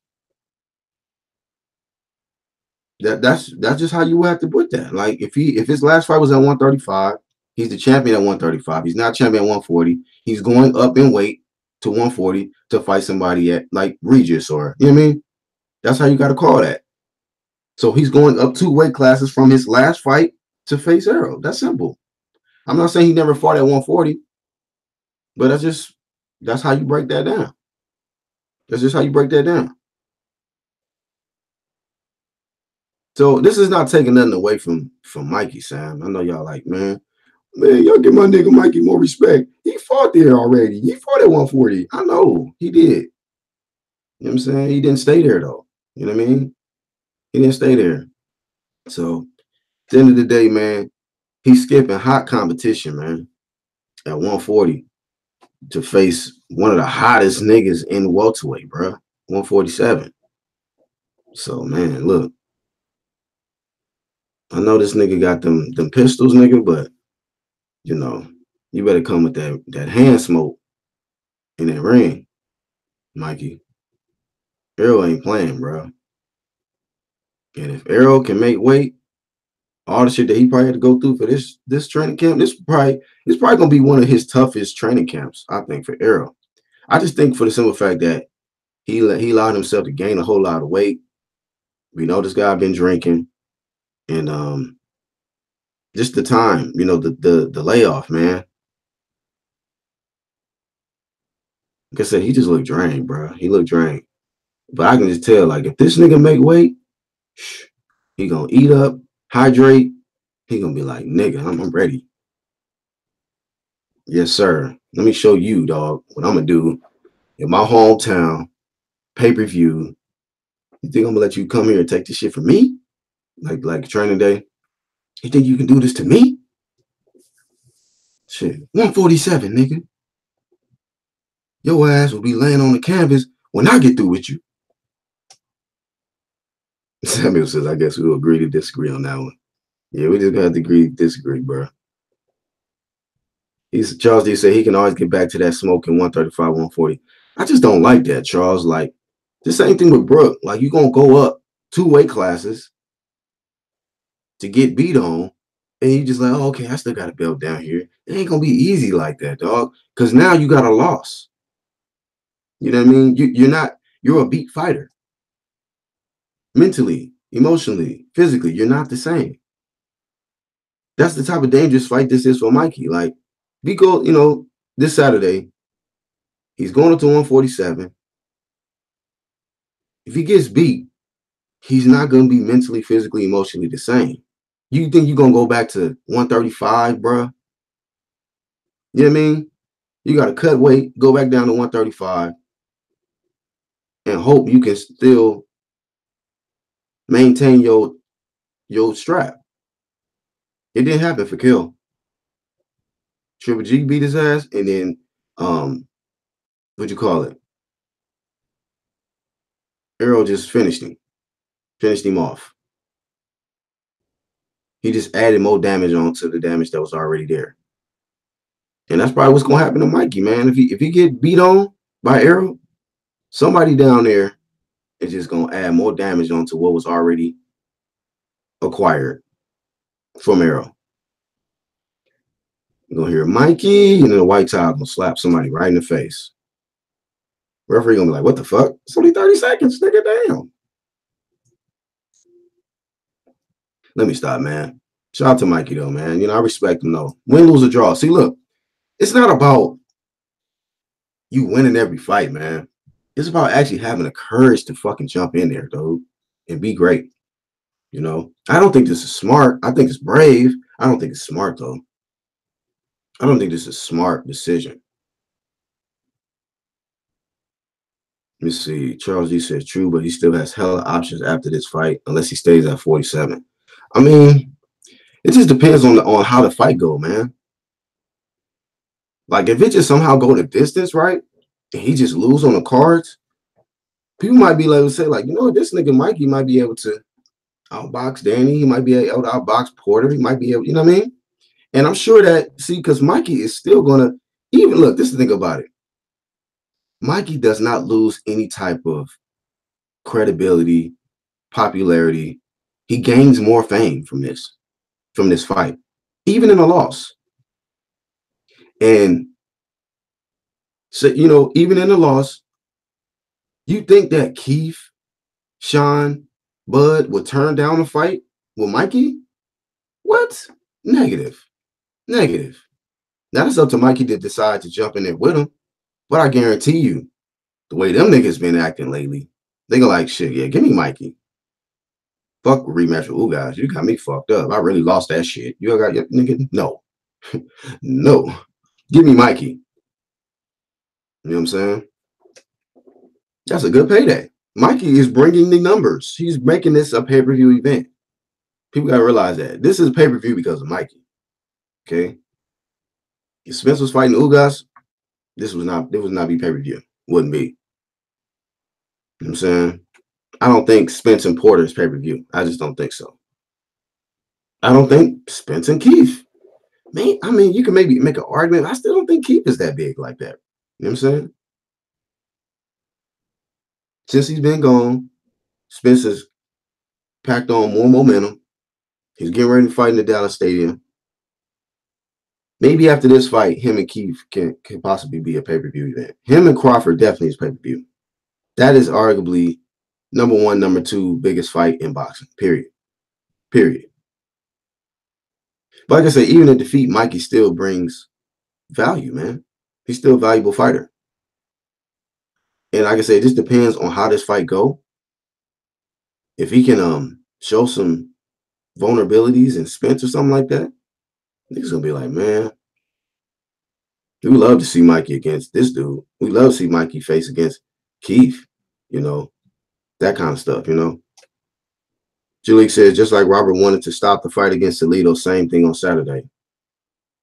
That's just how you have to put that. Like if his last fight was at 135, he's the champion at 135. He's not champion at 140. He's going up in weight to 140 to fight somebody at like Regis or you know what I mean? That's how you got to call that. So he's going up 2 weight classes from his last fight to face Errol. That's simple. I'm not saying he never fought at 140, but that's how you break that down. That's just how you break that down. So this is not taking nothing away from Mikey, Sam. I know y'all like, man, y'all give my nigga Mikey more respect. He fought there already. He fought at 140. I know he did. You know what I'm saying? He didn't stay there though. You know what I mean? He didn't stay there. So at the end of the day, man, he's skipping hot competition, man, at 140 to face one of the hottest niggas in welterweight, bro. 147. So, man, look. I know this nigga got them pistols, nigga, but, you better come with that hand smoke in that ring, Mikey. Errol ain't playing, bro. And if Errol can make weight, all the shit that he probably had to go through for this training camp, this probably gonna be one of his toughest training camps, I think, for Errol. I just think for the simple fact that he allowed himself to gain a whole lot of weight. We know this guy been drinking, and just the time, the layoff, man. Like I said, he just looked drained, bro. He looked drained. But I can just tell, like, if this nigga make weight, he gonna eat up, hydrate. He gonna be like, nigga, I'm ready. Yes, sir. Let me show you, dog, what I'm gonna do in my hometown, pay-per-view. You think I'm gonna let you come here and take this shit from me? Like training day? You think you can do this to me? Shit. 147, nigga. Your ass will be laying on the canvas when I get through with you. Samuel says, I guess we'll agree to disagree on that one. Yeah, we just got to agree to disagree, bro. Charles D said he can always get back to that smoking 135, 140. I just don't like that, Charles. Like, the same thing with Brooke. Like, you're going to go up 2 weight classes to get beat on, and you just like, oh, okay, I still got a belt down here. It ain't going to be easy like that, dog, because now you got a loss. You know what I mean? You're a beat fighter. Mentally, emotionally, physically, you're not the same. That's the type of dangerous fight this is for Mikey. Like, Biko, this Saturday, he's going up to 147. If he gets beat, he's not going to be mentally, physically, emotionally the same. You think you're going to go back to 135, bruh? You know what I mean? You got to cut weight, go back down to 135, and hope you can still maintain your strap. It didn't happen for Kill. Triple G beat his ass, and then what'd you call it? Errol just finished him off. He just added more damage onto the damage that was already there. And that's probably what's gonna happen to Mikey, man. If he get beat on by Errol, somebody down there is just gonna add more damage onto what was already acquired from Errol. You're gonna hear Mikey, and then the white tie gonna slap somebody right in the face. Referee gonna be like, what the fuck? It's only 30 seconds, nigga, damn. Let me stop, man. Shout out to Mikey, though, man. I respect him, though. Win, lose, or draw. See, look, it's not about you winning every fight, man. It's about actually having the courage to fucking jump in there, dude, and be great. I don't think this is smart. I think it's brave. I don't think it's smart, though. I don't think this is a smart decision. Let me see. Charles D says true, but he still has hella options after this fight, unless he stays at 47. I mean, it just depends on how the fight go, man. Like, if it just somehow go the distance, right, and he just lose on the cards, people might be able to say, like, this nigga Mikey might be able to outbox Danny. He might be able to outbox Porter. He might be able, you know what I mean? And I'm sure that, because Mikey is still going to, even look, this is the thing about it. Mikey does not lose any type of credibility, popularity. He gains more fame from this fight, even in a loss. And so, even in a loss, you think that Keith, Sean, Bud would turn down a fight with Mikey? What? Negative. Now it's up to Mikey to decide to jump in there with him. But I guarantee you, the way them niggas been acting lately, they go like, shit, yeah, give me Mikey. Fuck rematch with Ugas. You got me fucked up. I really lost that shit. You got your nigga? No. No. Give me Mikey. You know what I'm saying? That's a good payday. Mikey is bringing the numbers. He's making this a pay-per-view event. People got to realize that. This is pay-per-view because of Mikey. Okay? If Spence was fighting Ugas, this would not be pay-per-view. Wouldn't be. You know what I'm saying? I don't think Spence and Porter is pay-per-view. I just don't think so. I don't think Spence and Keith. Man, I mean, you can maybe make an argument. I still don't think Keith is that big like that. You know what I'm saying? Since he's been gone, Spence has packed on more momentum. He's getting ready to fight in the Dallas Stadium. Maybe after this fight, him and Keith can possibly be a pay-per-view event. Him and Crawford definitely is pay-per-view. That is arguably number 1, number 2 biggest fight in boxing, period. But like I said, even in defeat, Mikey still brings value, man. He's still a valuable fighter. And like I said, it just depends on how this fight go. If he can show some vulnerabilities and Spence or something like that, niggas gonna be like, man, we love to see Mikey against this dude. We love to see Mikey face against Keith, you know, that kind of stuff, you know. Julie says, just like Robert wanted to stop the fight against Alito, same thing on Saturday.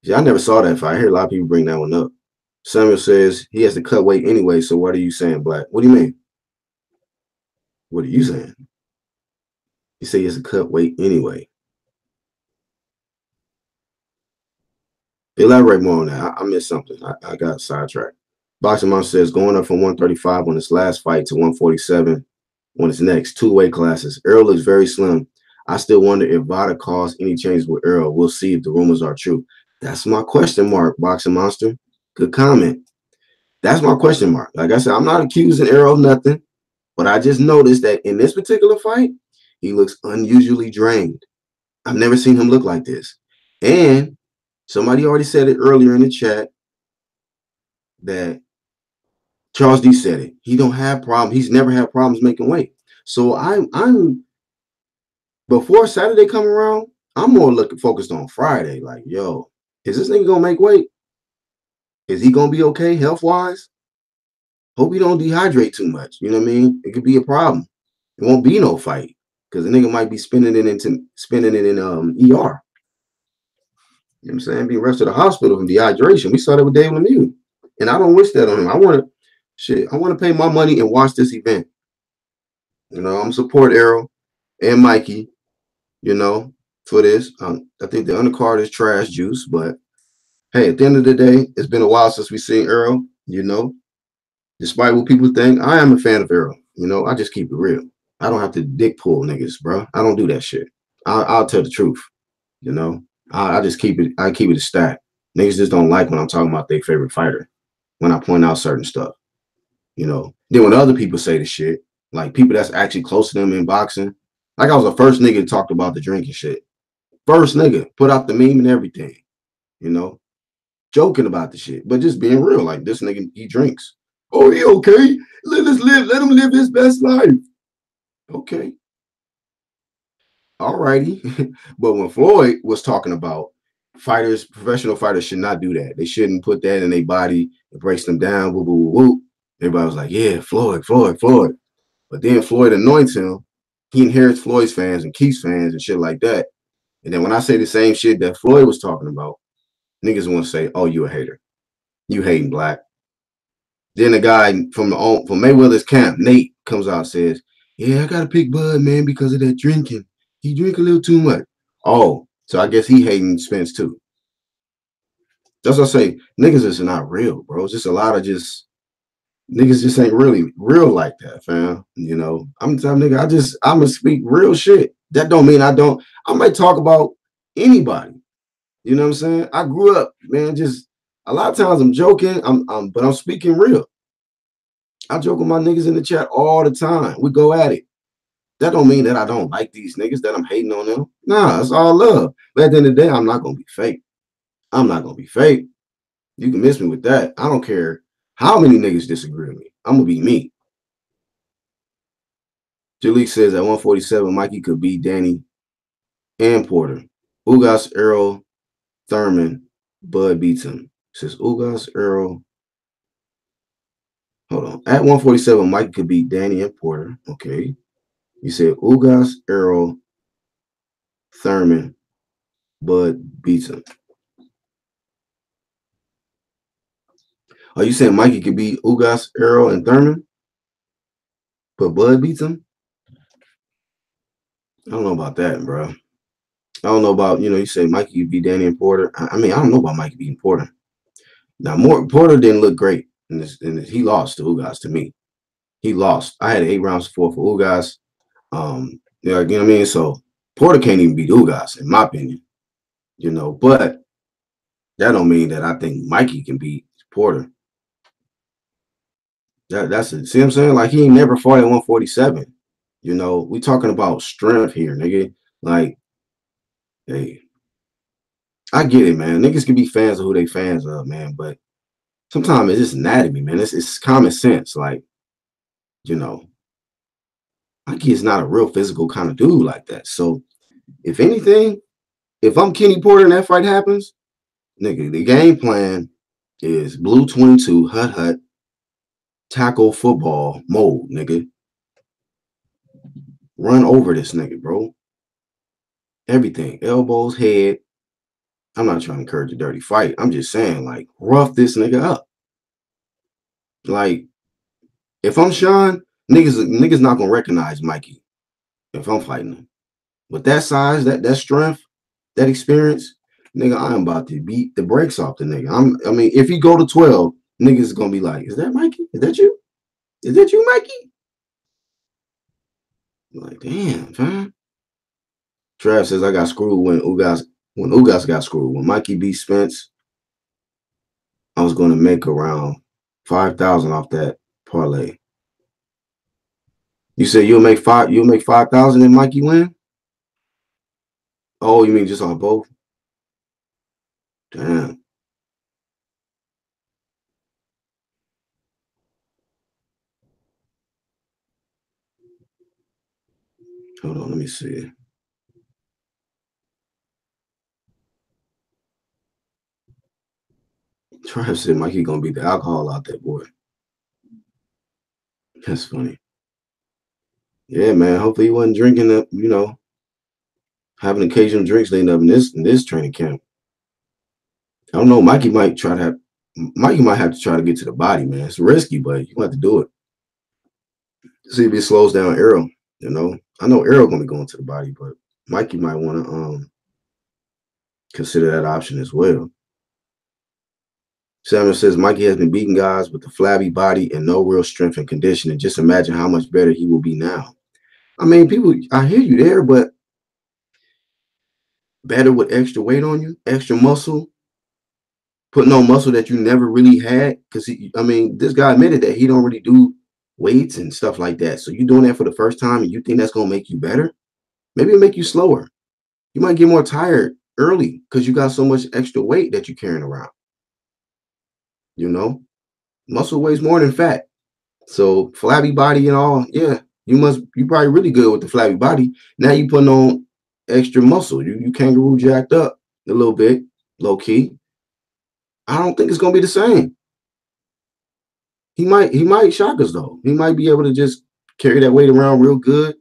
Yeah, I never saw that fight. I hear a lot of people bring that one up. Samuel says he has to cut weight anyway, so what are you saying, Black? What do you mean? What are you saying? You say he has to cut weight anyway. Elaborate more on that. I missed something. I got sidetracked. Boxing Mom says going up from 135 on his last fight to 147 on his next two weight classes. Earl looks very slim. I still wonder if VADA caused any changes with Earl. We'll see if the rumors are true. That's my question mark, Boxing Monster. Good comment. That's my question mark. Like I said, I'm not accusing Earl of nothing, but I just noticed that in this particular fight, he looks unusually drained. I've never seen him look like this. And somebody already said it earlier in the chat that Charles D said it. He don't have problems. He's never had problems making weight. So I'm before Saturday come around, I'm more focused on Friday. Like, yo, is this nigga gonna make weight? Is he gonna be okay health wise? Hope he don't dehydrate too much. You know what I mean? It could be a problem. It won't be no fight because the nigga might be spinning it in ER. You know what I'm saying? Being rushed to the hospital from dehydration. We saw that with Dave Lemieux. And I don't wish that on him. I want to pay my money and watch this event. You know, I'm support Errol and Mikey, you know, for this. I think the undercard is trash juice, but hey, at the end of the day, it's been a while since we seen Errol, you know. Despite what people think, I am a fan of Errol. You know, I just keep it real. I don't have to dick pull niggas, bro. I don't do that shit. I'll tell the truth, you know. I just keep it. I keep it a stack. Niggas just don't like when I'm talking about their favorite fighter. When I point out certain stuff, you know. Then when other people say the shit, like people that's actually close to them in boxing, like I was the first nigga to talk about the drinking shit. First nigga put out the meme and everything, you know, joking about the shit, but just being real. Like this nigga, he drinks. Oh, he okay? Let him live his best life. Okay. All righty. But when Floyd was talking about fighters, professional fighters should not do that. They shouldn't put that in their body. It breaks them down. Woo, woo, woo. Everybody was like, yeah, Floyd. But then Floyd anoints him. He inherits Floyd's fans and Keith's fans and shit like that. And then when I say the same shit that Floyd was talking about, niggas want to say, oh, you a hater. You hating Black. Then the guy from Mayweather's camp, Nate, comes out and says, yeah, I got to pick Bud, man, because of that drinking. He drink a little too much. Oh, so I guess he hating Spence too. That's what I say. Niggas is not real, bro. It's just a lot of niggas just ain't really real like that, fam. You know, I'm the type of nigga, I'm gonna speak real shit. That don't mean I might talk about anybody. You know what I'm saying? I grew up, man, just a lot of times I'm joking, but I'm speaking real. I joke with my niggas in the chat all the time. We go at it. That don't mean that I don't like these niggas, that I'm hating on them. Nah, it's all love. But at the end of the day, I'm not gonna be fake. I'm not gonna be fake. You can miss me with that. I don't care how many niggas disagree with me. I'm gonna be me. Jalik says at 147, Mikey could beat Danny and Porter. Ugas, Earl, Thurman, Bud beats him. Says Ugas, Earl. Hold on. At 147, Mikey could beat Danny and Porter. Okay. You said Ugas, Earl, Thurman, Bud beats him. Are you saying Mikey could beat Ugas, Earl, and Thurman, but Bud beats him? I don't know about that, bro. I don't know about, you say Mikey could beat Danny and Porter. I mean, I don't know about Mikey beating Porter. Now, Porter didn't look great, and he lost to Ugas to me. He lost. I had 8 rounds support for Ugas. You know what I mean? So Porter can't even beat Ugas, in my opinion. But that don't mean that I think Mikey can beat Porter. That's it. See what I'm saying? Like, he ain't never fought at 147. We talking about strength here, nigga. Like, hey, I get it, man. Niggas can be fans of who they fans of, man. But sometimes it's just anatomy, man. It's common sense. Like, You know, Mikey is not a real physical kind of dude like that. So if anything, if I'm Kenny Porter and that fight happens, nigga, the game plan is blue 22, hut, tackle football mode, nigga. Run over this nigga, bro. Everything. Elbows, head. I'm not trying to encourage a dirty fight. I'm just saying, like, rough this nigga up. Like, if I'm Sean, niggas not gonna recognize Mikey if I'm fighting him. With that size, that strength, that experience, nigga, I'm about to beat the brakes off the nigga. I mean, if he go to 12, niggas gonna be like, is that Mikey? Is that you? Is that you, Mikey? I'm like, damn, fam. Trav says I got screwed when Ugas got screwed. When Mikey beat Spence, I was gonna make around 5,000 off that parlay. You said you'll make 5,000 and Mikey win? Oh, you mean just on both? Damn. Hold on, let me see. Trav said Mikey gonna beat the alcohol out that boy. That's funny. Yeah, man. Hopefully he wasn't drinking up, having occasional drinks leading up in this training camp. I don't know. Mikey might have to try to get to the body, man. It's risky, but you have to do it. See if it slows down Errol. I know Errol gonna be going to the body, but Mikey might want to consider that option as well. Samuel says Mikey has been beating guys with a flabby body and no real strength and conditioning. Just imagine how much better he will be now. I mean, people, I hear you there, but better with extra weight on you, extra muscle, putting on muscle that you never really had. Because this guy admitted that he don't really do weights and stuff like that. So you doing that for the first time and you think that's gonna make you better? Maybe it'll make you slower. You might get more tired early because you got so much extra weight that you're carrying around. Muscle weighs more than fat. So flabby body and all, yeah, you probably really good with the flabby body. Now you putting on extra muscle. You kangaroo jacked up a little bit, low key. I don't think it's gonna be the same. He might shock us though. He might be able to just carry that weight around real good,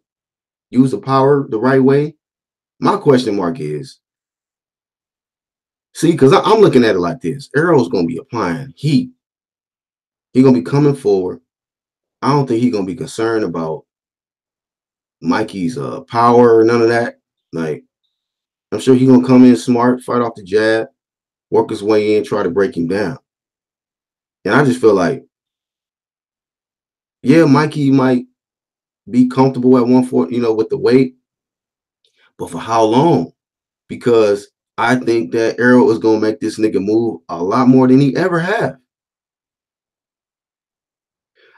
use the power the right way. My question mark is, see, because I'm looking at it like this. Errol's gonna be applying heat. He's gonna be coming forward. I don't think he's gonna be concerned about Mikey's power or none of that. Like, I'm sure he's gonna come in smart, fight off the jab, work his way in, try to break him down. And I just feel like, yeah, Mikey might be comfortable at 140, with the weight, but for how long? Because I think that Errol is gonna make this nigga move a lot more than he ever have.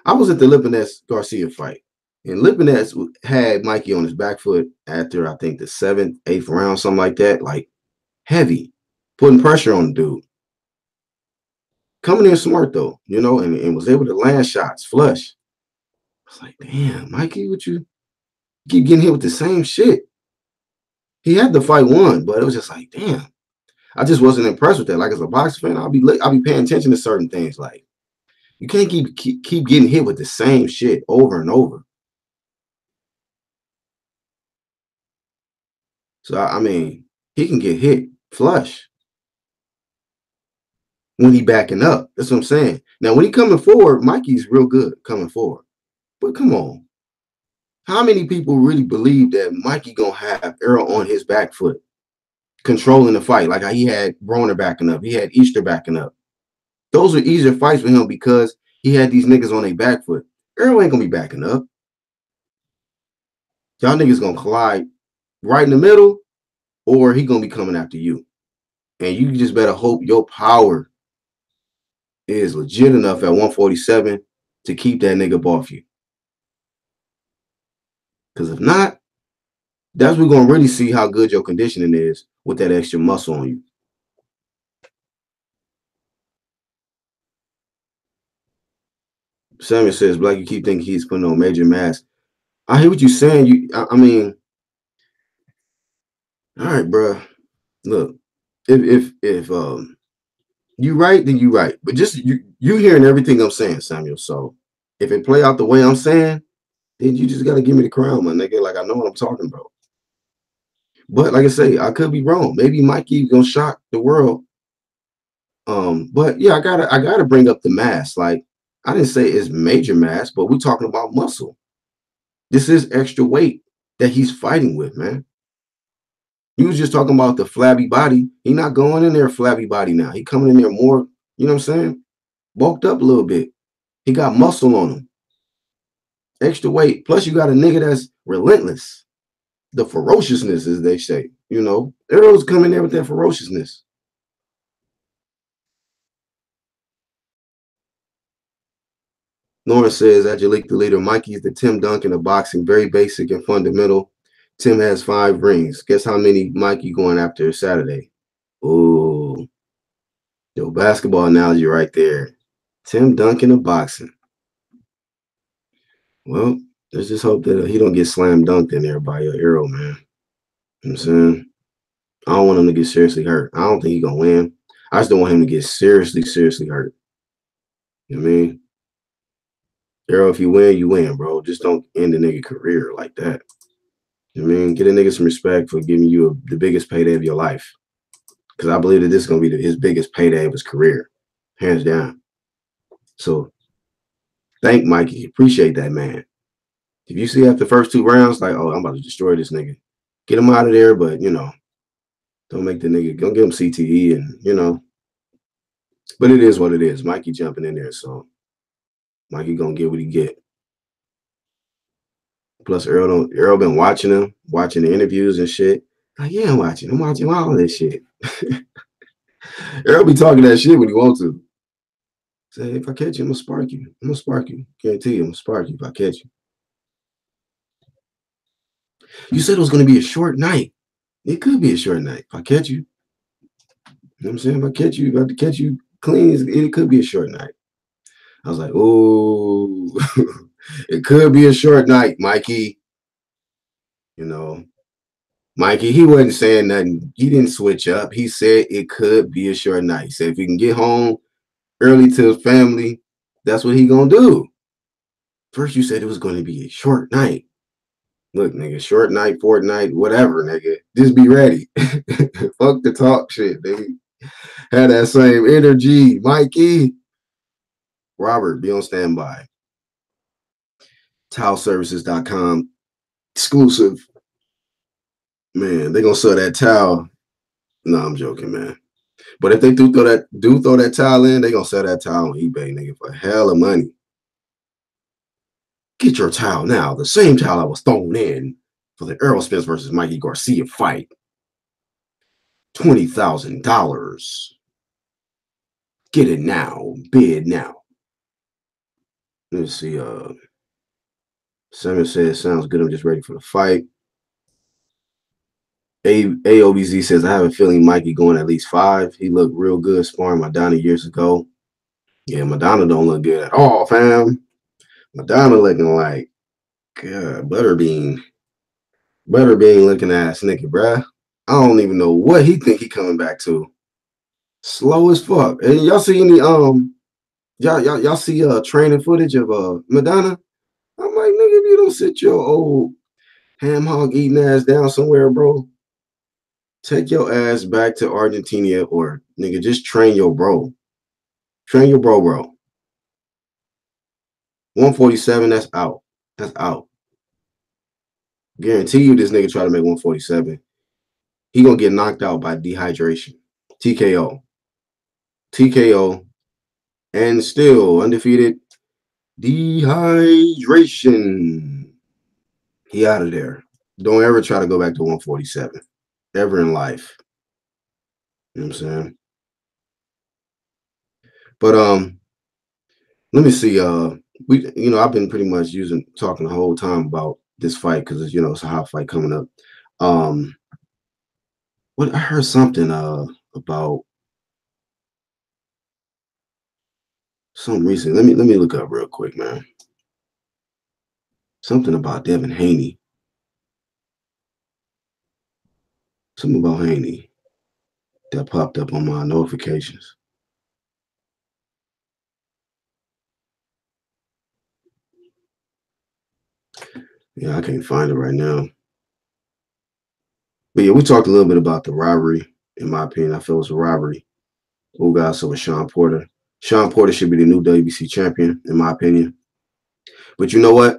I was at the Lipinets Garcia fight, and Lipinets had Mikey on his back foot after I think the 7th, 8th round, something like that, like heavy, putting pressure on the dude. Coming in smart though, and was able to land shots flush. I was like, damn, Mikey, what you keep getting hit with the same shit? He had the fight won, but it was just like, damn. I just wasn't impressed with that. Like as a boxing fan, I'll be paying attention to certain things. Like you can't keep getting hit with the same shit over and over. So he can get hit flush when he backing up. That's what I'm saying. Now when he coming forward, Mikey's real good coming forward. But come on, how many people really believe that Mikey gonna have Errol on his back foot, controlling the fight? Like how he had Broner backing up, he had Easter backing up. Those are easier fights for him because he had these niggas on their back foot. Errol ain't gonna be backing up. Y'all niggas gonna collide right in the middle, or he gonna be coming after you. And you just better hope your power is legit enough at 147 to keep that nigga off you. Because if not, that's when we're gonna really see how good your conditioning is with that extra muscle on you. Samuel says, Black, you keep thinking he's putting on major mass. I hear what you're saying. I mean, all right, bro. Look, if you right, then you right. But just you hearing everything I'm saying, Samuel. So if it play out the way I'm saying, then you just gotta give me the crown, my nigga. Like I know what I'm talking about. But like I say, I could be wrong. Maybe Mikey gonna shock the world. But yeah, I gotta bring up the mass. Like I didn't say it's major mass, but we're talking about muscle. This is extra weight that he's fighting with, man. You was just talking about the flabby body. He not going in there flabby body now. He coming in there more, you know what I'm saying? Bulked up a little bit. He got muscle on him. Extra weight. Plus you got a nigga that's relentless. The ferociousness, as they say. You know, Arrow's coming there with that ferociousness. Lawrence says, Angelique, the leader. Mikey is the Tim Duncan of boxing. Very basic and fundamental. Tim has 5 rings. Guess how many Mikey going after Saturday? Ooh. Yo, basketball analogy right there. Tim Duncan of boxing. Well, let's just hope that he don't get slam dunked in there by your Arrow, man. You know what I'm saying? I don't want him to get seriously hurt. I don't think he's gonna win. I just don't want him to get seriously hurt. You know what I mean? Arrow, if you win, bro. Just don't end the nigga career like that. You know what I mean? Get a nigga some respect for giving you the biggest payday of your life. Because I believe that this is gonna be his biggest payday of his career, hands down. So thank Mikey. Appreciate that, man. If you see after the first 2 rounds, like, oh, I'm about to destroy this nigga, get him out of there. But you know, don't make the nigga, don't give him CTE, and you know. But it is what it is. Mikey jumping in there, so Mikey gonna get what he get. Plus, Earl been watching him, watching the interviews and shit. Like, yeah, I'm watching all of this shit. Earl be talking that shit when he wants to. Say, if I catch you, I'm gonna spark you. I'm gonna spark you. Guarantee you, I'm gonna spark you if I catch you. You said it was gonna be a short night. It could be a short night if I catch you. You know what I'm saying? If I catch you, if I have to catch you clean, it could be a short night. I was like, oh, it could be a short night, Mikey. You know, Mikey, he wasn't saying nothing. He didn't switch up. He said it could be a short night. He said if he can get home early to his family, that's what he gonna do. First, you said it was gonna be a short night. Look, nigga, short night, fortnight, whatever, nigga. Just be ready. Fuck the talk shit, nigga. Had that same energy, Mikey. Robert, be on standby. Towelservices.com exclusive. Man, they gonna sell that towel. No, I'm joking, man. But if they do throw that towel in, they gonna sell that towel on eBay, nigga, for hell of money. Get your towel now. The same towel I was thrown in for the Errol Spence versus Mikey Garcia fight. $20,000. Get it now. Bid now. Let's see. Samuel says, sounds good. I'm just ready for the fight. AOBZ says, I have a feeling Mikey going at least 5. He looked real good sparring Madonna years ago. Yeah, Madonna don't look good at all, fam. Madonna looking like butterbean looking ass nigga, bruh. I don't even know what he think he coming back to. Slow as fuck. And y'all see any y'all see training footage of Madonna? I'm like, nigga, if you don't sit your old ham hog eating ass down somewhere, bro, take your ass back to Argentina or nigga, just train your bro. Train your bro. 147, that's out. That's out. Guarantee you this nigga try to make 147. He gonna get knocked out by dehydration. TKO. TKO. And still undefeated. Dehydration. He out of there. Don't ever try to go back to 147. Ever in life. You know what I'm saying? But let me see. I've been pretty much talking the whole time about this fight because it's a hot fight coming up. What I heard something about Something recent. Let me look up real quick, man. Something about Devin Haney. Something about Haney that popped up on my notifications. Yeah, I can't find it right now. But yeah, we talked a little bit about the robbery. In my opinion, I feel it was a robbery. Ugas over Sean Porter. Sean Porter should be the new WBC champion, in my opinion. But you know what?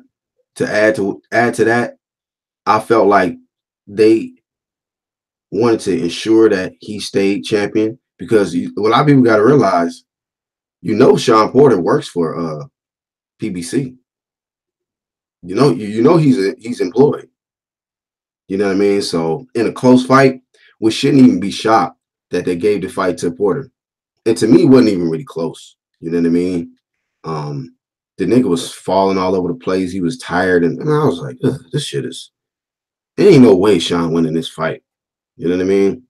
To add to that, I felt like they wanted to ensure that he stayed champion because a lot of people got to realize, Sean Porter works for PBC. You know he's employed. You know what I mean? So in a close fight, we shouldn't even be shocked that they gave the fight to Porter. And to me, it wasn't even really close. You know what I mean? The nigga was falling all over the place. He was tired, and I was like, this shit is. There ain't no way Sean winning this fight. You know what I mean?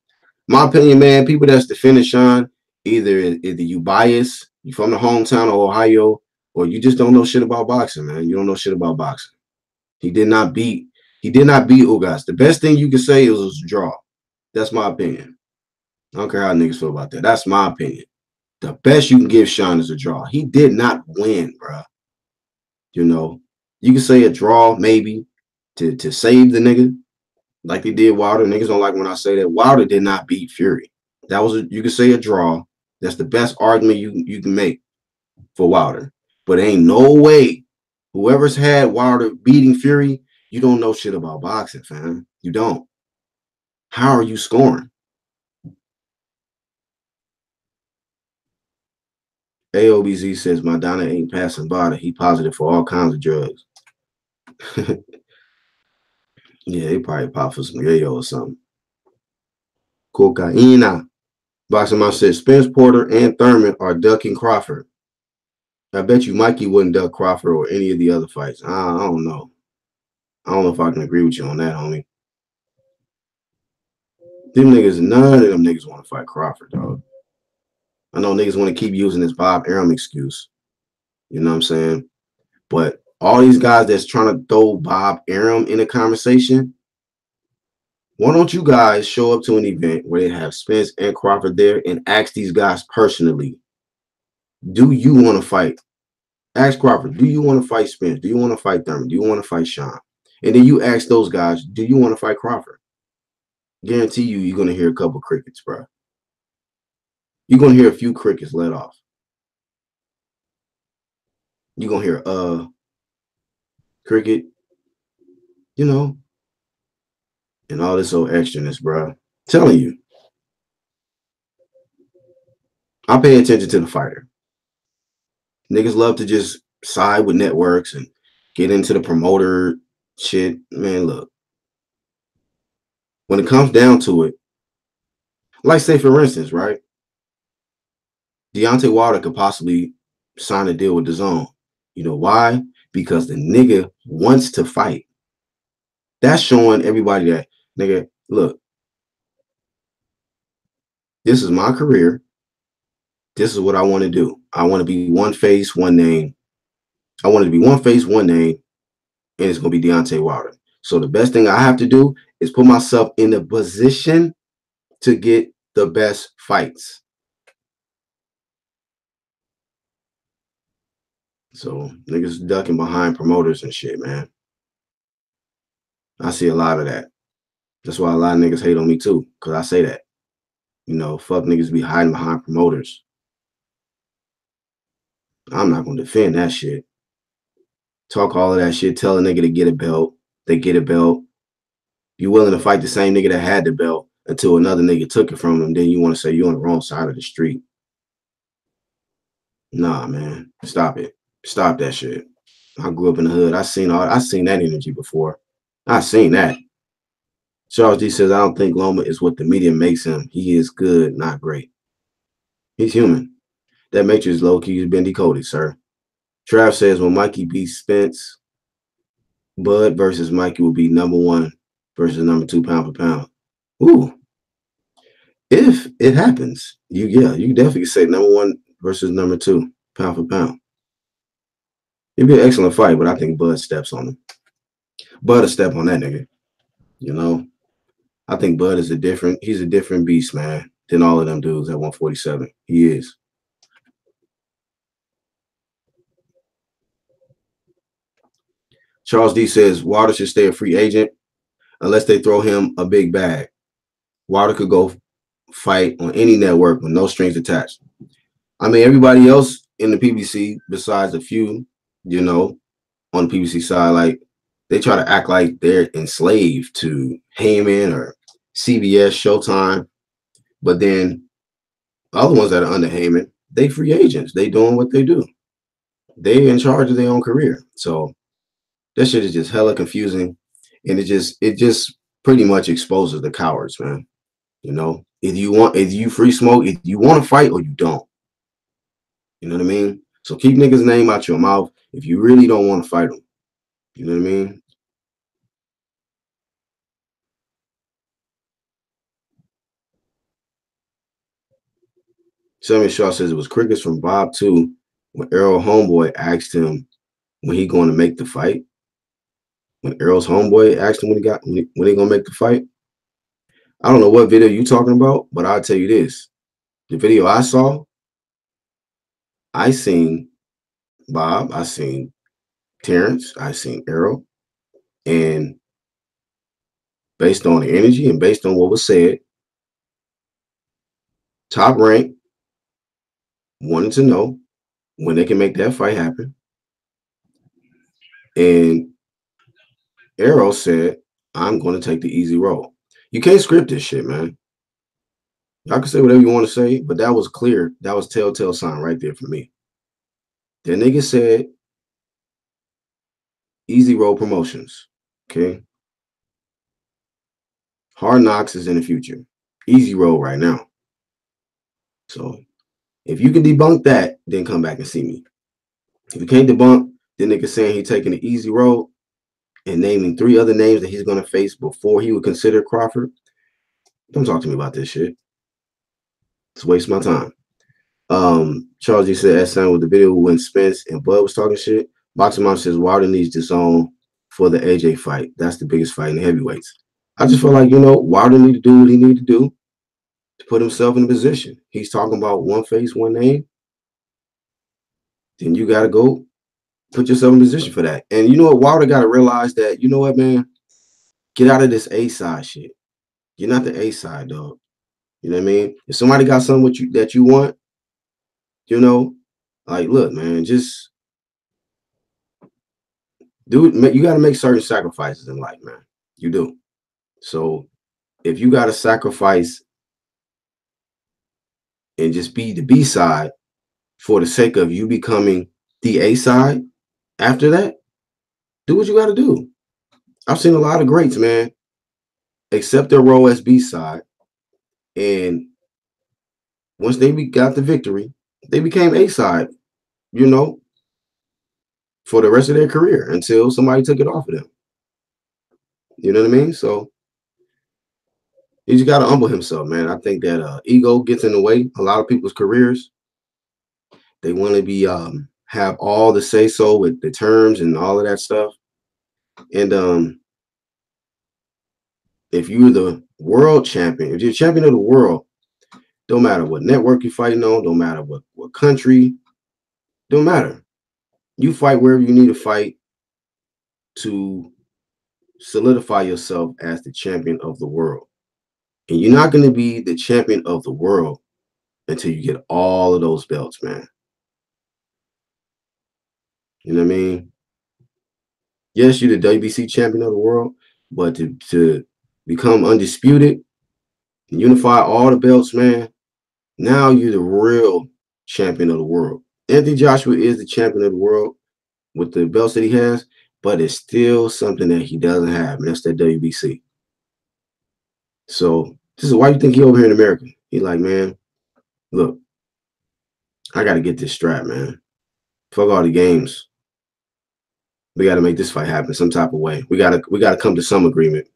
My opinion, man. People that's defending Sean, either you biased, you from the hometown of Ohio, or you just don't know shit about boxing, man. You don't know shit about boxing. He did not beat Ugas. The best thing you can say is it was a draw. That's my opinion. I don't care how niggas feel about that. That's my opinion. The best you can give Sean is a draw. He did not win, bro. You can say a draw maybe to save the nigga, like they did Wilder. Niggas don't like when I say that. Wilder did not beat Fury. You could say a draw. That's the best argument you can make for Wilder. But ain't no way whoever's had Wilder beating Fury, you don't know shit about boxing, fam. You don't. How are you scoring? AOBZ says Madonna ain't passing by. He positive for all kinds of drugs. Yeah, he probably popped for some yayo or something. Cocaina. Boxing Mouth says Spence Porter and Thurman are ducking Crawford. I bet you Mikey wouldn't duck Crawford or any of the other fights. I don't know. I don't know if I can agree with you on that, homie. None of them niggas want to fight Crawford, dog. I know niggas want to keep using this Bob Arum excuse. You know what I'm saying? But all these guys that's trying to throw Bob Arum in a conversation, why don't you guys show up to an event where they have Spence and Crawford there and ask these guys personally, do you want to fight? Ask Crawford, do you want to fight Spence? Do you want to fight Thurman? Do you want to fight Sean? And then you ask those guys, do you want to fight Crawford? Guarantee you're going to hear a couple crickets, bro. You're going to hear a few crickets let off. You're going to hear, cricket, and all this old extraness, bro. I'm telling you. I pay attention to the fighter. Niggas love to just side with networks and get into the promoter shit. Man, look. When it comes down to it, like say for instance, right? Deontay Wilder could possibly sign a deal with DAZN. You know why? Because the nigga wants to fight. That's showing everybody that, nigga, look, this is my career. This is what I want to do. I want to be one face, one name. I want to be one face, one name, and it's going to be Deontay Wilder. So the best thing I have to do is put myself in a position to get the best fights. So niggas ducking behind promoters and shit, man. I see a lot of that. That's why a lot of niggas hate on me too, because I say that. Fuck niggas be hiding behind promoters. I'm not going to defend that shit. Talk all of that shit, tell a nigga to get a belt. They get a belt. You willing to fight the same nigga that had the belt until another nigga took it from him. Then you want to say you're on the wrong side of the street. Nah, man. Stop it. Stop that shit. I grew up in the hood. I seen that energy before. I seen that. Charles D says, I don't think Loma is what the media makes him. He is good, not great. He's human. That matrix low-key has been decoded, sir. Trav says, when Mikey beats Spence, Bud versus Mikey will be number 1 versus number 2 pound for pound. Ooh. If it happens, you definitely say number 1 versus number 2 pound for pound. It'd be an excellent fight, but I think Bud steps on him. Bud a step on that nigga. You know, I think Bud is he's a different beast, man, than all of them dudes at 147. He is. Charles D says Wilder should stay a free agent unless they throw him a big bag. Wilder could go fight on any network with no strings attached. I mean, everybody else in the PBC, besides a few, you know, on the PBC side, like they try to act like they're enslaved to Heyman or CBS, Showtime. But then other ones that are under Heyman, they free agents. They doing what they do. They in charge of their own career. So that shit is just hella confusing. And it just pretty much exposes the cowards, man. You know, if you free smoke, if you want to fight or you don't. You know what I mean? So keep niggas' name out your mouth if you really don't want to fight them. You know what I mean? Samuel Shaw says it was crickets from Bob too when Errol Homeboy asked him when he going to make the fight. When Errol's homeboy asked him when he gonna make the fight. I don't know what video you talking about, but I'll tell you this. The video I saw, I seen Bob, I seen Terrence, I seen Errol, and based on the energy and based on what was said, Top Rank wanted to know when they can make that fight happen. And Errol said, I'm going to take the easy road. You can't script this shit, man. Y'all can say whatever you want to say, but that was clear. That was telltale sign right there for me. The nigga said, easy road promotions, okay? Hard Knocks is in the future. Easy road right now. So if you can debunk that, then come back and see me. If you can't debunk, the nigga saying he taking the easy road and naming 3 other names that he's going to face before he would consider Crawford, don't talk to me about this shit. It's waste my time. Charles G said, as signed with the video when Spence and Bud was talking shit. Boxing Mom says Wilder needs this on for the AJ fight. That's the biggest fight in the heavyweights. I just feel like, you know, Wilder need to do what he need to do to put himself in a position. He's talking about one face, one name. Then you got to go put yourself in position for that. And you know what? Wilder got to realize that, you know what, man? Get out of this A-side shit. You're not the A-side, dog. You know what I mean? If somebody got something that you want, you know, like, look, man, just do it. You got to make certain sacrifices in life, man. You do. So if you got to sacrifice and just be the B side for the sake of you becoming the A side after that, do what you got to do. I've seen a lot of greats, man, accept their role as B side. And once they got the victory, they became A side, you know, for the rest of their career until somebody took it off of them. You know what I mean? So he just got to humble himself, man. I think that ego gets in the way. A lot of people's careers, they want to be have all the say so with the terms and all of that stuff. And if you're the world champion, if you're champion of the world, don't matter what network you're fighting on, don't matter what country, don't matter. You fight wherever you need to fight to solidify yourself as the champion of the world. And you're not going to be the champion of the world until you get all of those belts, man. You know what I mean? Yes, you're the WBC champion of the world, but to become undisputed and unify all the belts, man, now you're the real champion of the world. Anthony Joshua is the champion of the world with the belts that he has, but it's still something that he doesn't have, and that's that WBC. So this is why you think he over here in America. He like, man, look, I got to get this strap, man. Fuck all the games. We got to make this fight happen some type of way. We got to come to some agreement.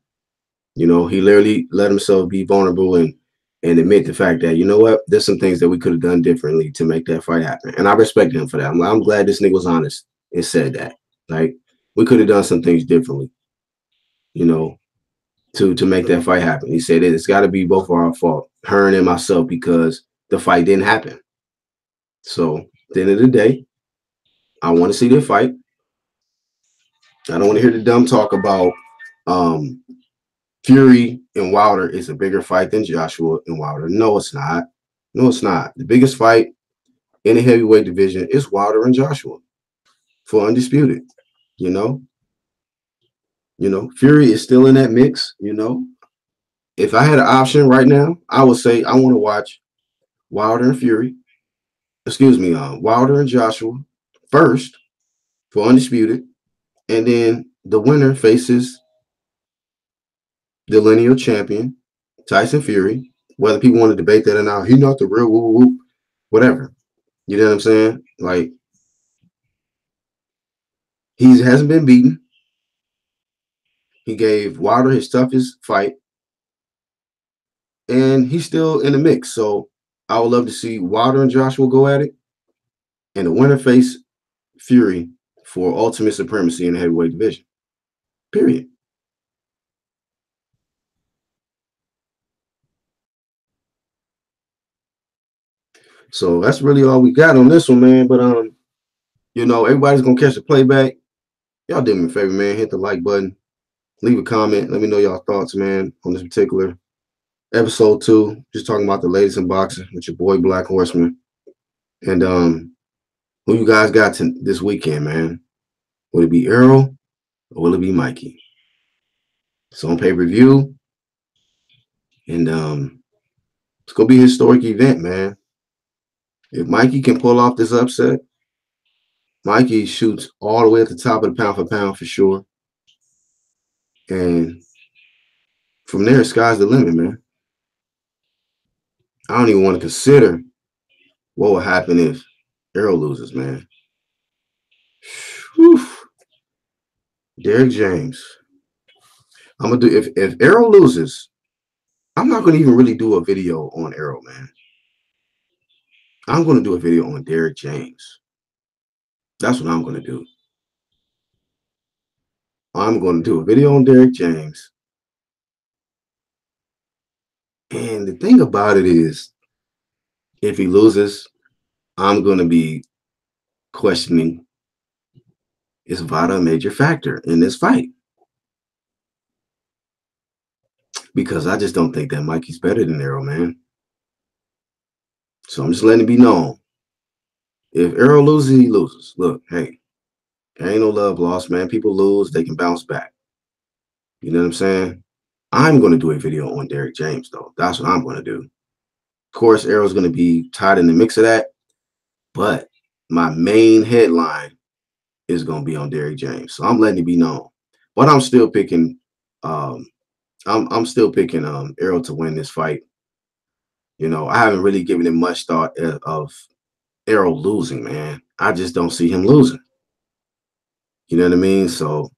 You know, he literally let himself be vulnerable and and admit the fact that, you know what, there's some things that we could have done differently to make that fight happen. And I respect him for that. I'm glad this nigga was honest and said that. Like, we could have done some things differently, you know, to make that fight happen. He said it's got to be both of our fault, Hearn and myself, because the fight didn't happen. So at the end of the day, I want to see their fight. I don't want to hear the dumb talk about Fury and Wilder is a bigger fight than Joshua and Wilder. No, it's not. No, it's not. The biggest fight in the heavyweight division is Wilder and Joshua for undisputed. You know, Fury is still in that mix. You know, if I had an option right now, I would say I want to watch Wilder and Fury. Excuse me, Wilder and Joshua first for undisputed, and then the winner faces the lineal champion, Tyson Fury. Whether people want to debate that or not, he's not the real woo, whatever. You know what I'm saying? Like, he hasn't been beaten. He gave Wilder his toughest fight, and he's still in the mix. So I would love to see Wilder and Joshua go at it, and the winner face Fury for ultimate supremacy in the heavyweight division. Period. So that's really all we got on this one, man. But everybody's gonna catch the playback. Y'all do me a favor, man. Hit the like button, leave a comment, let me know y'all thoughts, man, on this particular episode 2. Just talking about the latest in boxing with your boy Black Horseman. And who you guys got this weekend, man? Will it be Errol or will it be Mikey? It's on pay-per-view. And it's gonna be a historic event, man. If Mikey can pull off this upset, Mikey shoots all the way at the top of the pound for pound for sure. And from there, sky's the limit, man. I don't even want to consider what will happen if Errol loses, man. Whew. Derrick James. I'm gonna do if Errol loses, I'm not gonna even really do a video on Errol, man. I'm gonna do a video on Derrick James. That's what I'm gonna do. I'm gonna do a video on Derrick James. And the thing about it is, if he loses, I'm gonna be questioning, is VADA a major factor in this fight? Because I just don't think that Mikey's better than Errol, man. So I'm just letting it be known. If Errol loses, he loses. Look, hey, there ain't no love lost, man. People lose, they can bounce back. You know what I'm saying? I'm going to do a video on Derrick James, though. That's what I'm going to do. Of course, Errol's going to be tied in the mix of that. But my main headline is going to be on Derrick James. So I'm letting it be known. But I'm still picking I'm still picking Errol to win this fight. You know, I haven't really given him much thought of Errol losing, man. I just don't see him losing. You know what I mean? So,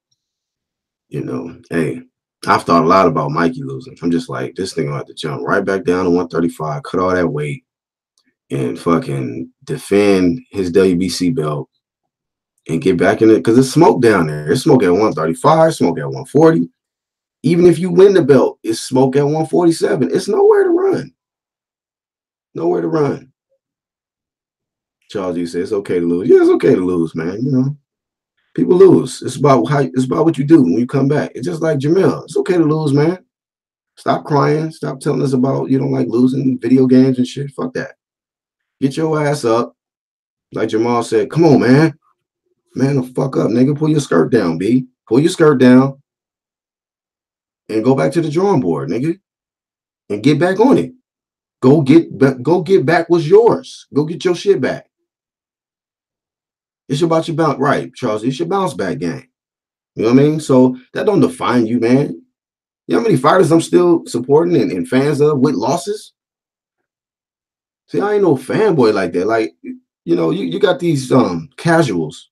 hey, I've thought a lot about Mikey losing. I'm just like, this thing gonna have to jump right back down to 135, cut all that weight, and fucking defend his WBC belt and get back in it. Because it's smoke down there. It's smoke at 135, smoke at 140. Even if you win the belt, it's smoke at 147. It's nowhere to run. Nowhere to run. Charles, you say it's okay to lose. Yeah, it's okay to lose, man. You know, people lose. It's about what you do when you come back. It's just like Jamel. It's okay to lose, man. Stop crying. Stop telling us about you don't like losing video games and shit. Fuck that. Get your ass up. Like Jamal said, come on, man. Man, the fuck up, nigga. Pull your skirt down, B. Pull your skirt down. And go back to the drawing board, nigga. And get back on it. Go get back what's yours. Go get your shit back. It's about your bounce, right, Charles? It's your bounce back game. You know what I mean? So that don't define you, man. You know how many fighters I'm still supporting and fans of with losses? See, I ain't no fanboy like that. Like, you got these casuals.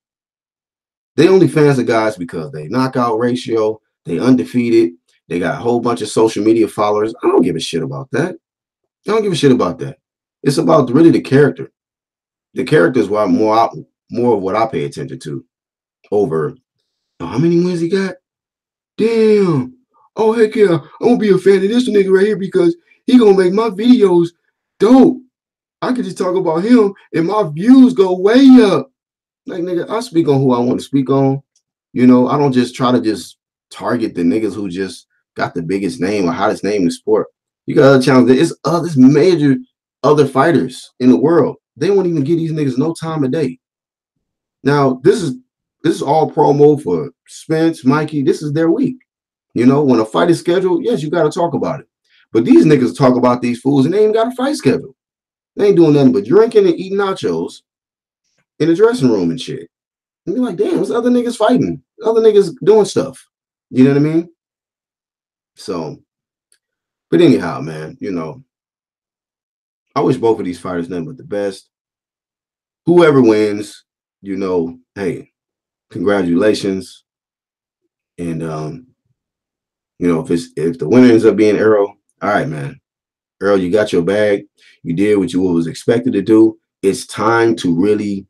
They only fans of guys because they knockout ratio, they undefeated, they got a whole bunch of social media followers. I don't give a shit about that. I don't give a shit about that. It's about really the character. The character is why more of what I pay attention to over, oh, how many wins he got? Damn. Oh, heck yeah. I'm gonna be a fan of this nigga right here because he gonna make my videos dope. I could just talk about him and my views go way up. Like, nigga, I speak on who I want to speak on. You know, I don't just try to just target the niggas who just got the biggest name or hottest name in the sport. You got other challenges. It's major other fighters in the world. They won't even give these niggas no time of day. Now, this is all promo for Spence, Mikey. This is their week. You know, when a fight is scheduled, yes, you got to talk about it. But these niggas talk about these fools and they ain't got a fight schedule. They ain't doing nothing but drinking and eating nachos in the dressing room and shit. And you're like, damn, there's other niggas fighting, other niggas doing stuff. You know what I mean? So, but anyhow, man, you know, I wish both of these fighters nothing but the best. Whoever wins, you know, hey, congratulations. And you know, if the winner ends up being Errol, all right, man. Errol, you got your bag. You did what you was expected to do. It's time to really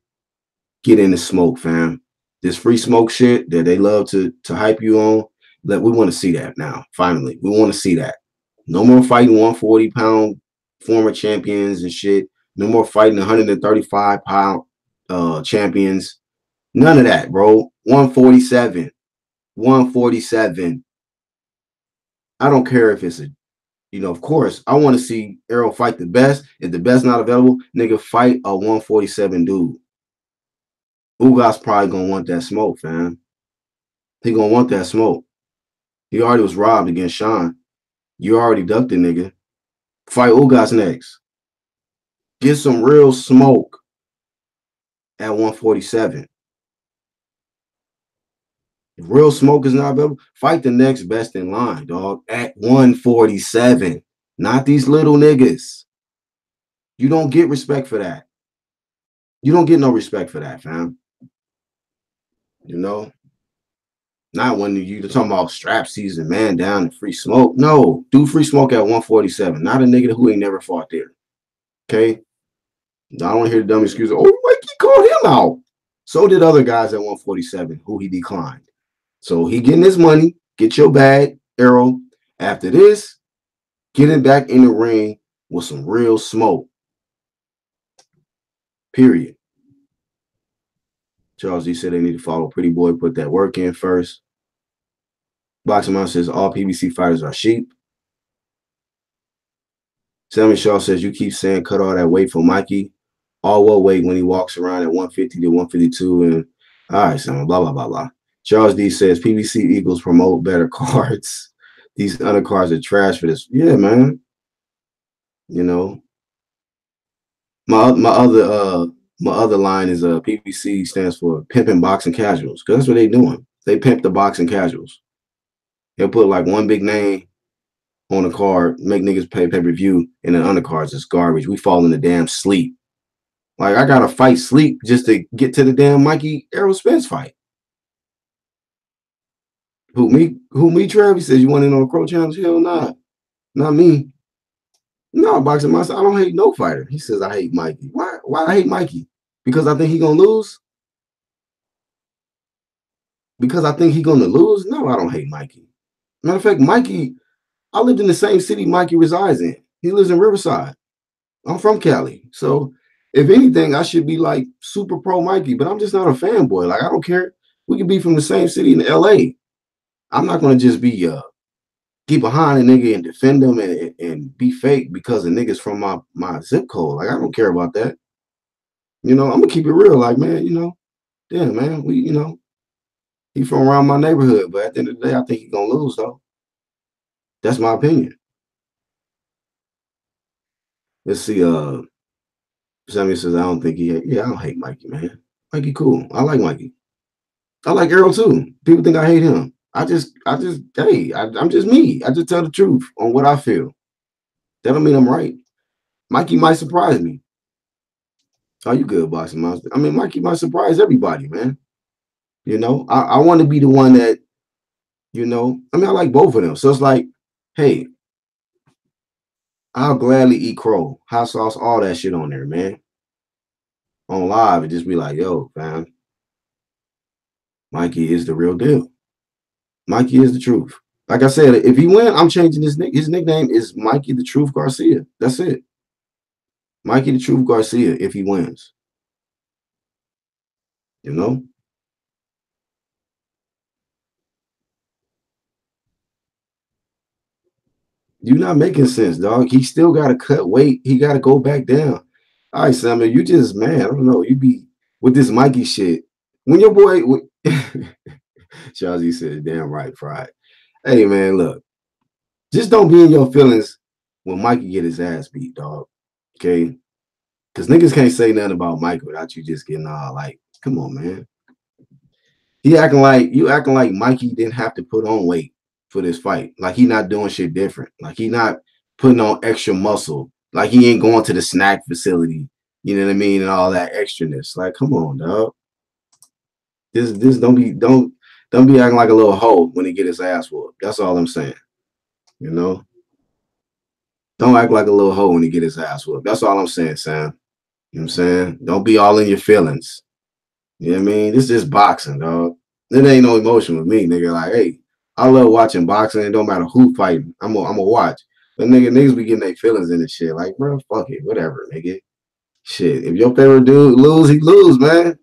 get in the smoke, fam. This free smoke shit that they love to hype you on, we want to see that now. Finally, we want to see that. No more fighting 140-pound former champions and shit. No more fighting 135-pound champions. None of that, bro. 147. 147. I don't care if it's a, you know, of course, I want to see Errol fight the best. If the best not available, nigga, fight a 147 dude. Ugas probably gonna want that smoke, fam. He gonna want that smoke. He already was robbed against Sean. You already ducked the nigga. Fight Ugas next. Get some real smoke at 147. If real smoke is not available, fight the next best in line, dog, at 147. Not these little niggas. You don't get respect for that. You don't get no respect for that, fam. You know? Not when you're talking about strap season, man down, and free smoke. No, do free smoke at 147. Not a nigga who ain't never fought there. Okay? I don't want to hear the dumb excuses. Oh, Mikey called him out. So did other guys at 147 who he declined. So he getting his money. Get your bag, Errol. After this, getting back in the ring with some real smoke. Period. Charles D said they need to follow Pretty Boy, put that work in first. Boxing Mom says all PBC fighters are sheep. Sammy Shaw says you keep saying cut all that weight for Mikey. All what weight when he walks around at 150 to 152 and all right, Sam, blah, blah, blah, blah. Charles D says PBC Eagles promote better cards. These undercards are trash for this. Yeah, man. You know. My other line is PBC stands for pimping boxing casuals, because that's what they doing. They pimp the boxing casuals. They'll put like one big name on a card, make niggas pay pay-per-view, and then undercards is garbage. We fall in the damn sleep. Like, I gotta fight sleep just to get to the damn Mikey Errol Spence fight. Who me, Travis says you want in on a Crow Challenge? Hell nah. Not me. No, boxing myself. I don't hate no fighter. He says I hate Mikey. Why I hate Mikey? Because I think he gonna lose? Because I think he gonna lose? No, I don't hate Mikey. Matter of fact, Mikey, I lived in the same city Mikey resides in. He lives in Riverside. I'm from Cali. So if anything, I should be like super pro Mikey, but I'm just not a fanboy. Like, I don't care. We could be from the same city in LA. I'm not gonna just be get behind a nigga and defend them and be fake because a nigga's from my zip code. Like, I don't care about that. You know, I'm gonna keep it real. Like, man, you know, damn, man, he from around my neighborhood, but at the end of the day, I think he's gonna lose though. That's my opinion. Let's see. Sammy says I don't think I don't hate Mikey, man. Mikey cool. I like Mikey. I like Errol too. People think I hate him. I'm just me. I just tell the truth on what I feel. That don't mean I'm right. Mikey might surprise me. Oh, you good, Boxing Monster? I mean, Mikey might surprise everybody, man. You know, I want to be the one that, you know, I mean, I like both of them. So it's like, hey, I'll gladly eat crow, hot sauce, all that shit on there, man. On live and just be like, yo, fam, Mikey is the real deal. Mikey is the truth. Like I said, if he win, I'm changing his nick. His nickname is Mikey the Truth Garcia. That's it. Mikey the Truth Garcia if he wins. You know? You're not making sense, dog. He still got to cut weight. He got to go back down. All right, Samuel, you just, man, I don't know. You be with this Mikey shit. When your boy, Shazzy said, damn right, Fried. Hey, man, look, just don't be in your feelings when Mikey get his ass beat, dog. Okay? Because niggas can't say nothing about Mikey without you just getting all like, come on, man. You acting like Mikey didn't have to put on weight for this fight. Like he not doing shit different. Like he not putting on extra muscle. Like he ain't going to the snack facility. You know what I mean? And all that extraness. Like, come on, dog. This don't be acting like a little hoe when he get his ass whooped. That's all I'm saying. You know? Don't act like a little hoe when he get his ass whooped. That's all I'm saying, Sam. You know what I'm saying? Don't be all in your feelings. You know what I mean? This is boxing, dog. There ain't no emotion with me, nigga. Like, hey, I love watching boxing. It don't matter who fighting. I'm gonna watch. But niggas be getting their feelings in this shit. Like, bro, fuck it. Whatever, nigga. Shit. If your favorite dude lose, he lose, man.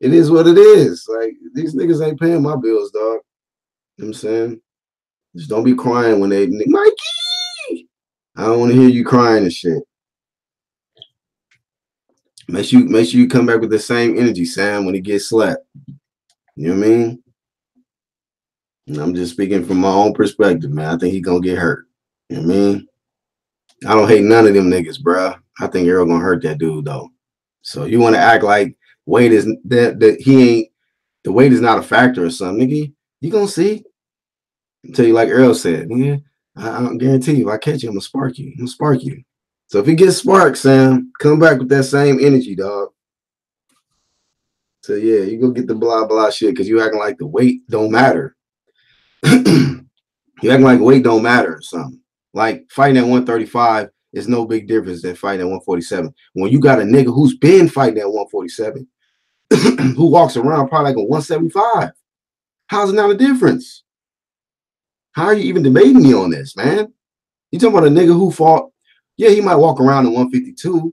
It is what it is. Like, these niggas ain't paying my bills, dog. You know what I'm saying? Just don't be crying when they Mikey. I don't want to hear you crying and shit. Make sure you come back with the same energy, Sam, when he gets slapped. You know what I mean? And I'm just speaking from my own perspective, man. I think he gonna get hurt. You know what I mean? I don't hate none of them niggas, bro. I think Errol gonna hurt that dude though. So you want to act like weight is that he ain't the weight is not a factor or something, nigga. You gonna see? I'll tell you like Errol said, nigga. I guarantee you, if I catch you, I'm gonna spark you. I'm gonna spark you. So if he gets sparked, Sam, come back with that same energy, dog. So yeah, you go get the blah blah shit because you acting like the weight don't matter. You acting like weight don't matter or something. Like fighting at 135 is no big difference than fighting at 147. When you got a nigga who's been fighting at 147, who walks around probably like a 175, how's it not a difference? How are you even debating me on this, man? You talking about a nigga who fought? Yeah, he might walk around at 152.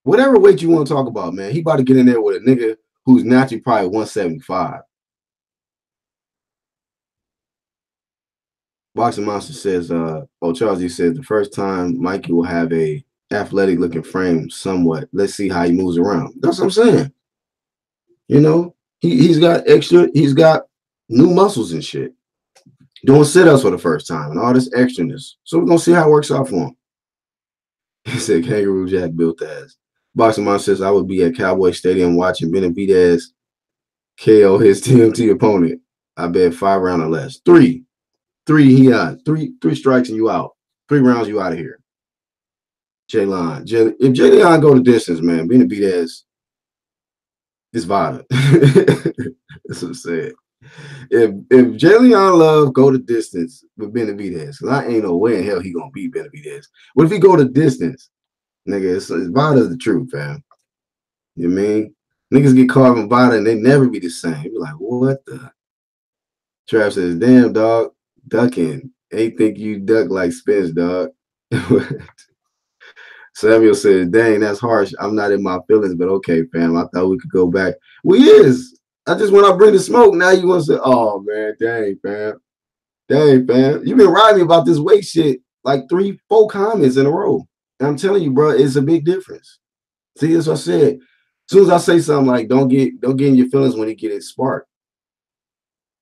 Whatever weight you want to talk about, man, he about to get in there with a nigga who's naturally probably 175. Boxing Monster says, Charles, he says the first time Mikey will have a athletic looking frame somewhat. Let's see how he moves around. That's what I'm saying. You know, he's got new muscles and shit. Doing sit-ups for the first time and all this extraness. So we're gonna see how it works out for him. He said Kangaroo Jack built ass. Boxing Monster says I would be at Cowboy Stadium watching Benavidez KO his TMT opponent. I bet 5 rounds or less. Three he on. Three strikes and you out. 3 rounds you out of here. Jaylon. If Jaylon go the distance, man, Benavidez is violent. That's what I'm saying. If Jaylon Love go the distance with Benavidez, because I ain't no way in hell he gonna beat Benavidez. What if he go the distance? Nigga, it's Vada's the truth, fam. You know what I mean? Niggas get caught in Vada and they never be the same. You're like, what the? Trav says, damn, dog, ducking. Ain't think you duck like Spence, dog. Samuel says, dang, that's harsh. I'm not in my feelings, but okay, fam. I thought we could go back. We is. I just when I bring the smoke, now you want to say, oh man, dang, fam. Dang, fam. You've been riding me about this weight shit like 3, 4 comments in a row. And I'm telling you, bro, it's a big difference. See, as I said, as soon as I say something like don't get in your feelings when you get it sparked.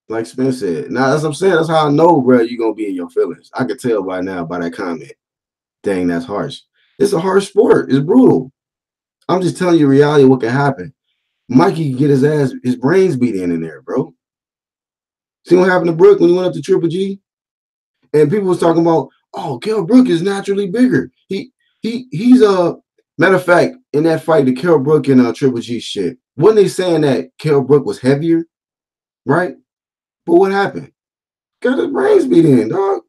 Like Spence said. Now, that's what I'm saying. That's how I know, bro, you're gonna be in your feelings. I could tell by now by that comment. Dang, that's harsh. It's a harsh sport. It's brutal. I'm just telling you reality of what can happen. Mikey can get his brains beat in there, bro. See what happened to Brook when he went up to Triple G? And people was talking about, oh, Kell Brook is naturally bigger. He's a matter of fact, in that fight, the Kell Brook and Triple G shit, wasn't they saying that Kell Brook was heavier? Right? But what happened? Got his brains beat in, dog.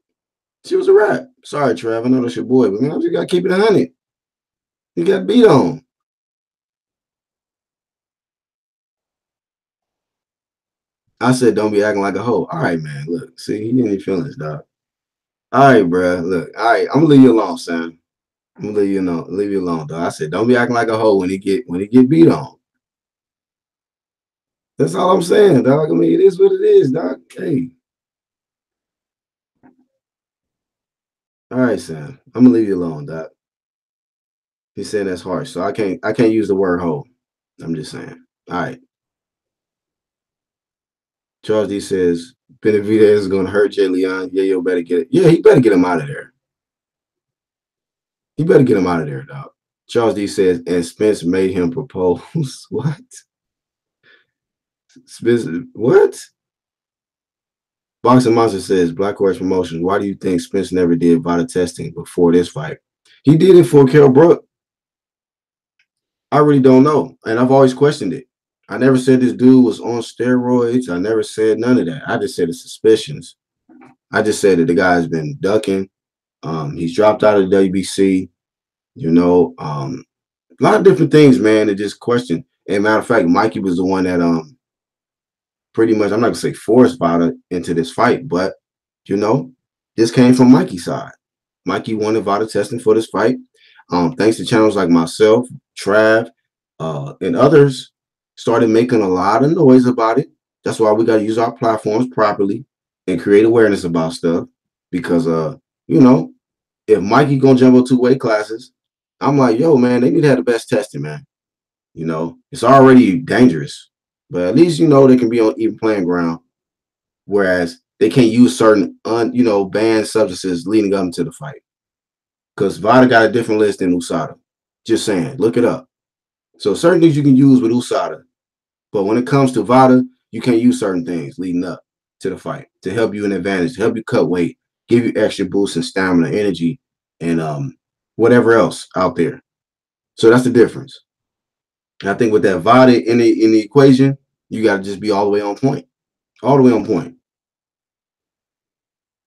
She was a wrap. Sorry, Trav. I know that's your boy, but man, I just gotta keep it 100. You got beat on. I said, don't be acting like a hoe. All right, man. Look, see, he didn't feelings, dog. All right, bro. Look, all right, I'm gonna leave you alone, Sam. I'm gonna leave you alone, dog. I said, don't be acting like a hoe when he get beat on. That's all I'm saying, dog. I mean, it is what it is, dog. Hey, all right, Sam. I'm gonna leave you alone, dog. He's saying that's harsh, so I can't use the word hoe. I'm just saying. All right. Charles D says Benavidez is gonna hurt Jay Leon. Yeah, yo, better get it. Yeah, he better get him out of there. He better get him out of there, dog. Charles D says, and Spence made him propose. What? Spence, what? Boxing Monster says, Black Horse Promotions, why do you think Spence never did VADA testing before this fight? He did it for Kell Brook. I really don't know. And I've always questioned it. I never said this dude was on steroids. I never said none of that. I just said the suspicions. I just said that the guy's been ducking. He's dropped out of the WBC. A lot of different things, man, to just question. And matter of fact, Mikey was the one that pretty much, I'm not gonna say forced VADA into this fight, but this came from Mikey's side. Mikey wanted VADA testing for this fight. Thanks to channels like myself, Trav, and others started making a lot of noise about it. That's why we got to use our platforms properly and create awareness about stuff. Because if Mikey gonna jump up 2 weight classes, I'm like, yo, man, they need to have the best testing, man. It's already dangerous, but at least they can be on even playing ground. Whereas they can't use certain banned substances leading up to the fight. Because VADA got a different list than USADA. Just saying, look it up. So certain things you can use with USADA, but when it comes to VADA, you can't use certain things leading up to the fight to help you an advantage, to help you cut weight, give you extra boost in stamina, energy, and whatever else out there. So that's the difference. And I think with that VADA in the equation, you got to just be all the way on point. All the way on point.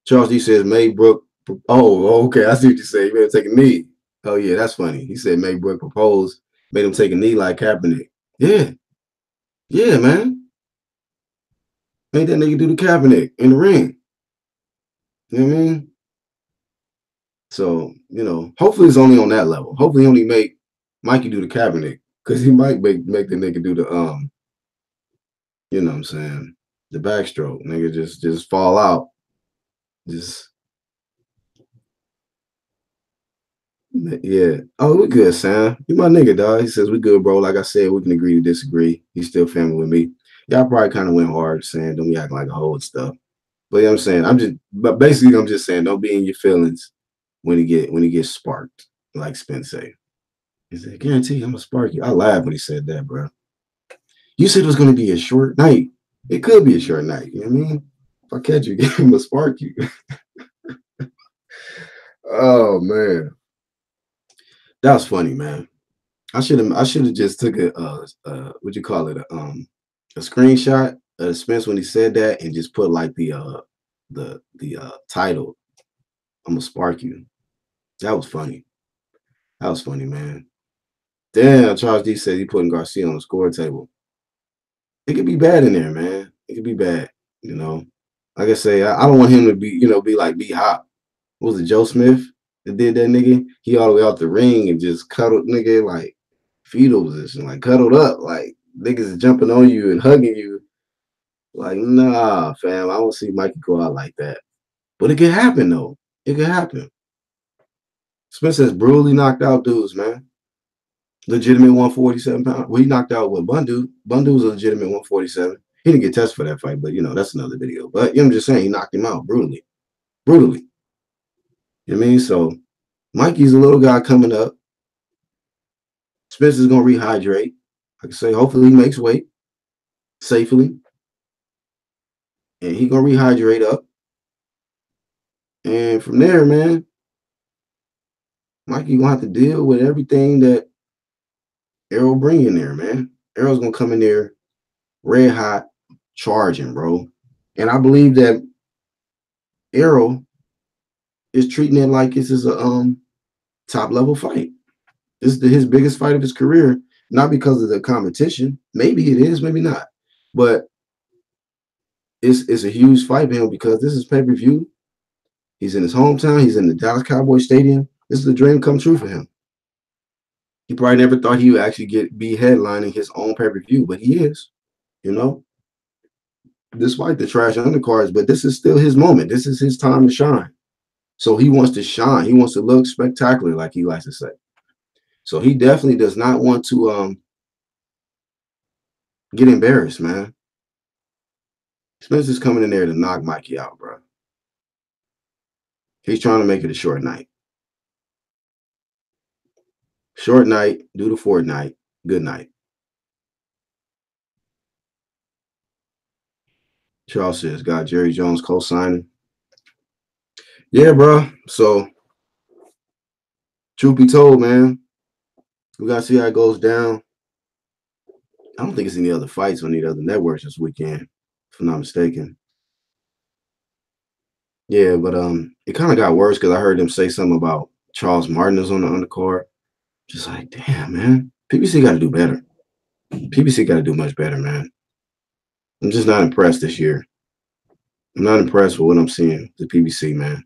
Charles D says, May Brook. Oh, okay. I see what you say. You better take a knee. Oh, yeah, that's funny. He said May Brook proposed, made him take a knee like Kaepernick. Yeah. Yeah, man. Made that nigga do the Kaepernick in the ring. You know what I mean? So, hopefully it's only on that level. Hopefully he only make Mikey do the Kaepernick. Because he might make the nigga do the you know what I'm saying, the backstroke. Nigga just fall out. Just yeah. Oh, we good, Sam. You my nigga, dog. He says we good, bro. Like I said, we can agree to disagree. He's still family with me. Y'all probably kind of went hard saying don't be acting like a hoe and stuff. But I'm saying but basically I'm just saying don't be in your feelings when he gets sparked, like Spence say. He said, guarantee I'm gonna spark you. I laughed when he said that, bro. You said it was gonna be a short night. It could be a short night, you know what I mean? If I catch you, I'm gonna spark you. Oh man. That was funny, man. I should have just took a what you call it, a screenshot of Spence when he said that and just put like the title. I'm gonna spark you. That was funny. That was funny, man. Damn, Charles D said he putting Garcia on the score table. It could be bad in there, man. It could be bad, Like I say, I don't want him to be like B Hop. What was it, Joe Smith that did that nigga? He all the way out the ring and just cuddled nigga like fetal position, like cuddled up, like niggas is jumping on you and hugging you. Like, nah, fam, I don't see Mikey go out like that. But it could happen though. It could happen. Spence has brutally knocked out dudes, man. Legitimate 147 pound. Well, he knocked out what Bundu. Bundu was a legitimate 147. He didn't get tested for that fight, but that's another video. But I'm just saying he knocked him out brutally. Brutally. You know what I mean? So Mikey's a little guy coming up. Spence is gonna rehydrate. Like I say, hopefully he makes weight safely. And he gonna rehydrate up. And from there, man, Mikey gonna have to deal with everything that Errol bring in there, man. Errol's gonna come in there red hot, charging, bro. And I believe that Errol is treating it like this is a top level fight. This is his biggest fight of his career, not because of the competition. Maybe it is, maybe not, but it's a huge fight for him because this is pay per view. He's in his hometown. He's in the Dallas Cowboys Stadium. This is a dream come true for him. He probably never thought he would actually be headlining his own pay per view, but he is. You know, despite the trash undercards, but this is still his moment. This is his time to shine. So he wants to shine. He wants to look spectacular, like he likes to say. So he definitely does not want to get embarrassed, man. Spencer's coming in there to knock Mikey out, bro. He's trying to make it a short night. Short night, do the Fortnite. Good night. Charles says, got Jerry Jones co-signing. Yeah, bro. So, truth be told, man, we got to see how it goes down. I don't think it's any other fights on the other networks this weekend, if I'm not mistaken. Yeah, but it kind of got worse because I heard them say something about Charles Martin is on the undercard. Just like, damn, man. PBC got to do better. PBC got to do much better, man. I'm just not impressed this year. I'm not impressed with what I'm seeing the PBC, man.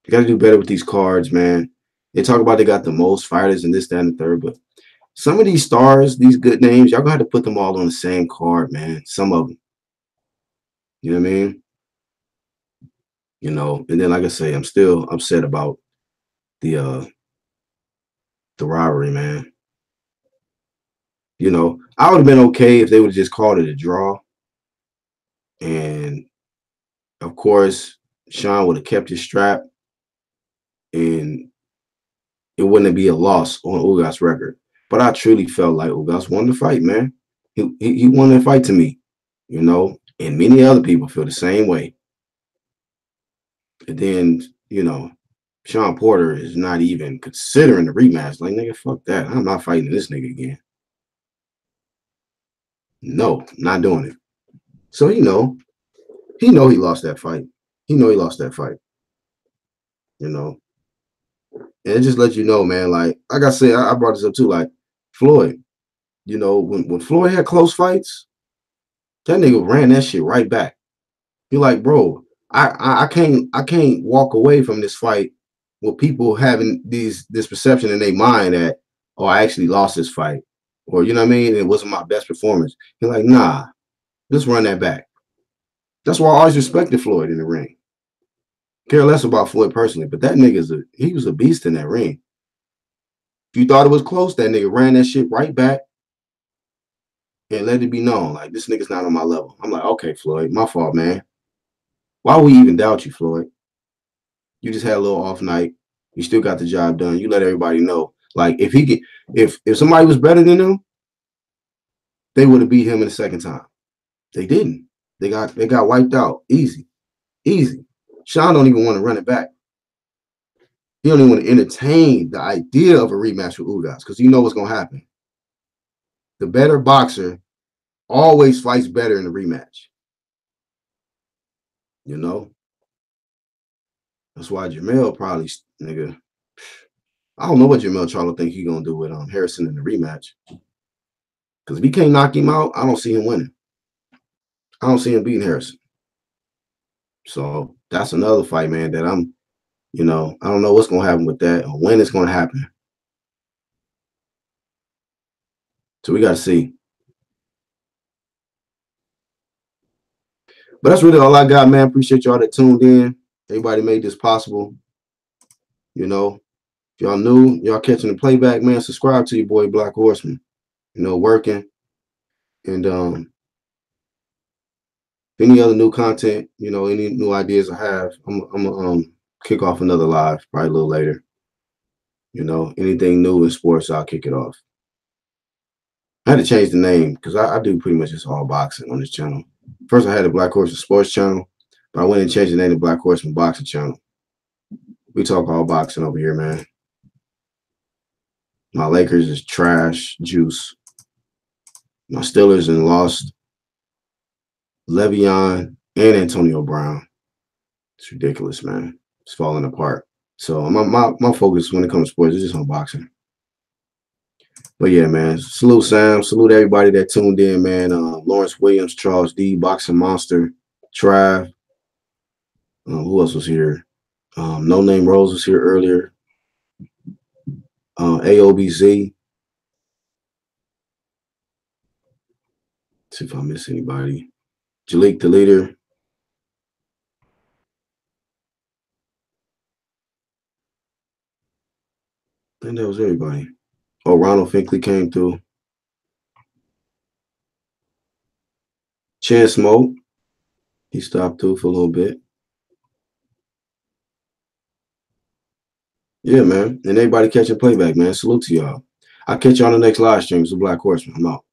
You got to do better with these cards, man. They talk about they got the most fighters and this, that, and the third, but some of these stars, these good names, y'all gonna have to put them all on the same card, man. Some of them. You know what I mean? You know, and then like I say, I'm still upset about the rivalry, man. You know, I would have been okay if they would have just called it a draw. And of course, Sean would have kept his strap and it wouldn't be a loss on Ugas' record. But I truly felt like Ugas won the fight, man. He won that fight to me, you know, and many other people feel the same way. And then, you know, Sean Porter is not even considering the rematch. Like, nigga, fuck that. I'm not fighting this nigga again. No, not doing it. So he know he lost that fight. He lost that fight. You know, and it just lets you know, man. Like I said, I brought this up too. Like Floyd, you know, when Floyd had close fights, that nigga ran that shit right back. You're like, bro, I can't walk away from this fight with people having this perception in their mind that, oh, I actually lost this fight, or you know what I mean, it wasn't my best performance. You're like, nah, just run that back. That's why I always respected Floyd in the ring. Care less about Floyd personally, but that nigga's he was a beast in that ring. If you thought it was close, that nigga ran that shit right back and let it be known, like, this nigga's not on my level. I'm like, okay, Floyd, my fault, man. Why would we even doubt you, Floyd? You just had a little off night. You still got the job done. You let everybody know. Like, if somebody was better than him, they would have beat him in the second time. They didn't. They got wiped out. Easy. Sean don't even want to run it back. He don't even want to entertain the idea of a rematch with Ugas because you know what's gonna happen. The better boxer always fights better in the rematch. You know? That's why Jermell probably, nigga. I don't know what Jermell Charlo think he gonna do with Harrison in the rematch. Because if he can't knock him out, I don't see him winning. I don't see him beating Harrison. So that's another fight, man, that I'm, you know, I don't know what's gonna happen with that or when it's gonna happen. So we gotta see. But that's really all I got, man. Appreciate y'all that tuned in. Everybody made this possible. You know, if y'all new, y'all catching the playback, man, subscribe to your boy Black Horseman. You know, working. And any other new content, you know, any new ideas I have, I'm gonna kick off another live probably a little later. You know, anything new in sports, I'll kick it off. I had to change the name because I do pretty much just all boxing on this channel. First, I had a Black Horseman Sports channel, but I went and changed the name to Black Horseman Boxing channel. We talk all boxing over here, man. My Lakers is trash juice. My Steelers and lost Le'Veon and Antonio Brown. It's ridiculous, man. It's falling apart. So my focus when it comes to sports is just on boxing. But yeah, man, salute Sam, salute everybody that tuned in, man. Lawrence Williams, Charles D, Boxing Monster, Trav. Who else was here? No Name Rose was here earlier. AOBZ. See if I miss anybody. Jalik the leader. I think that was everybody. Oh, Ronald Finkley came through. Chance Smoke. He stopped through for a little bit. Yeah, man. And everybody catching playback, man. Salute to y'all. I'll catch you on the next live stream. It's the Black Horseman. I'm out.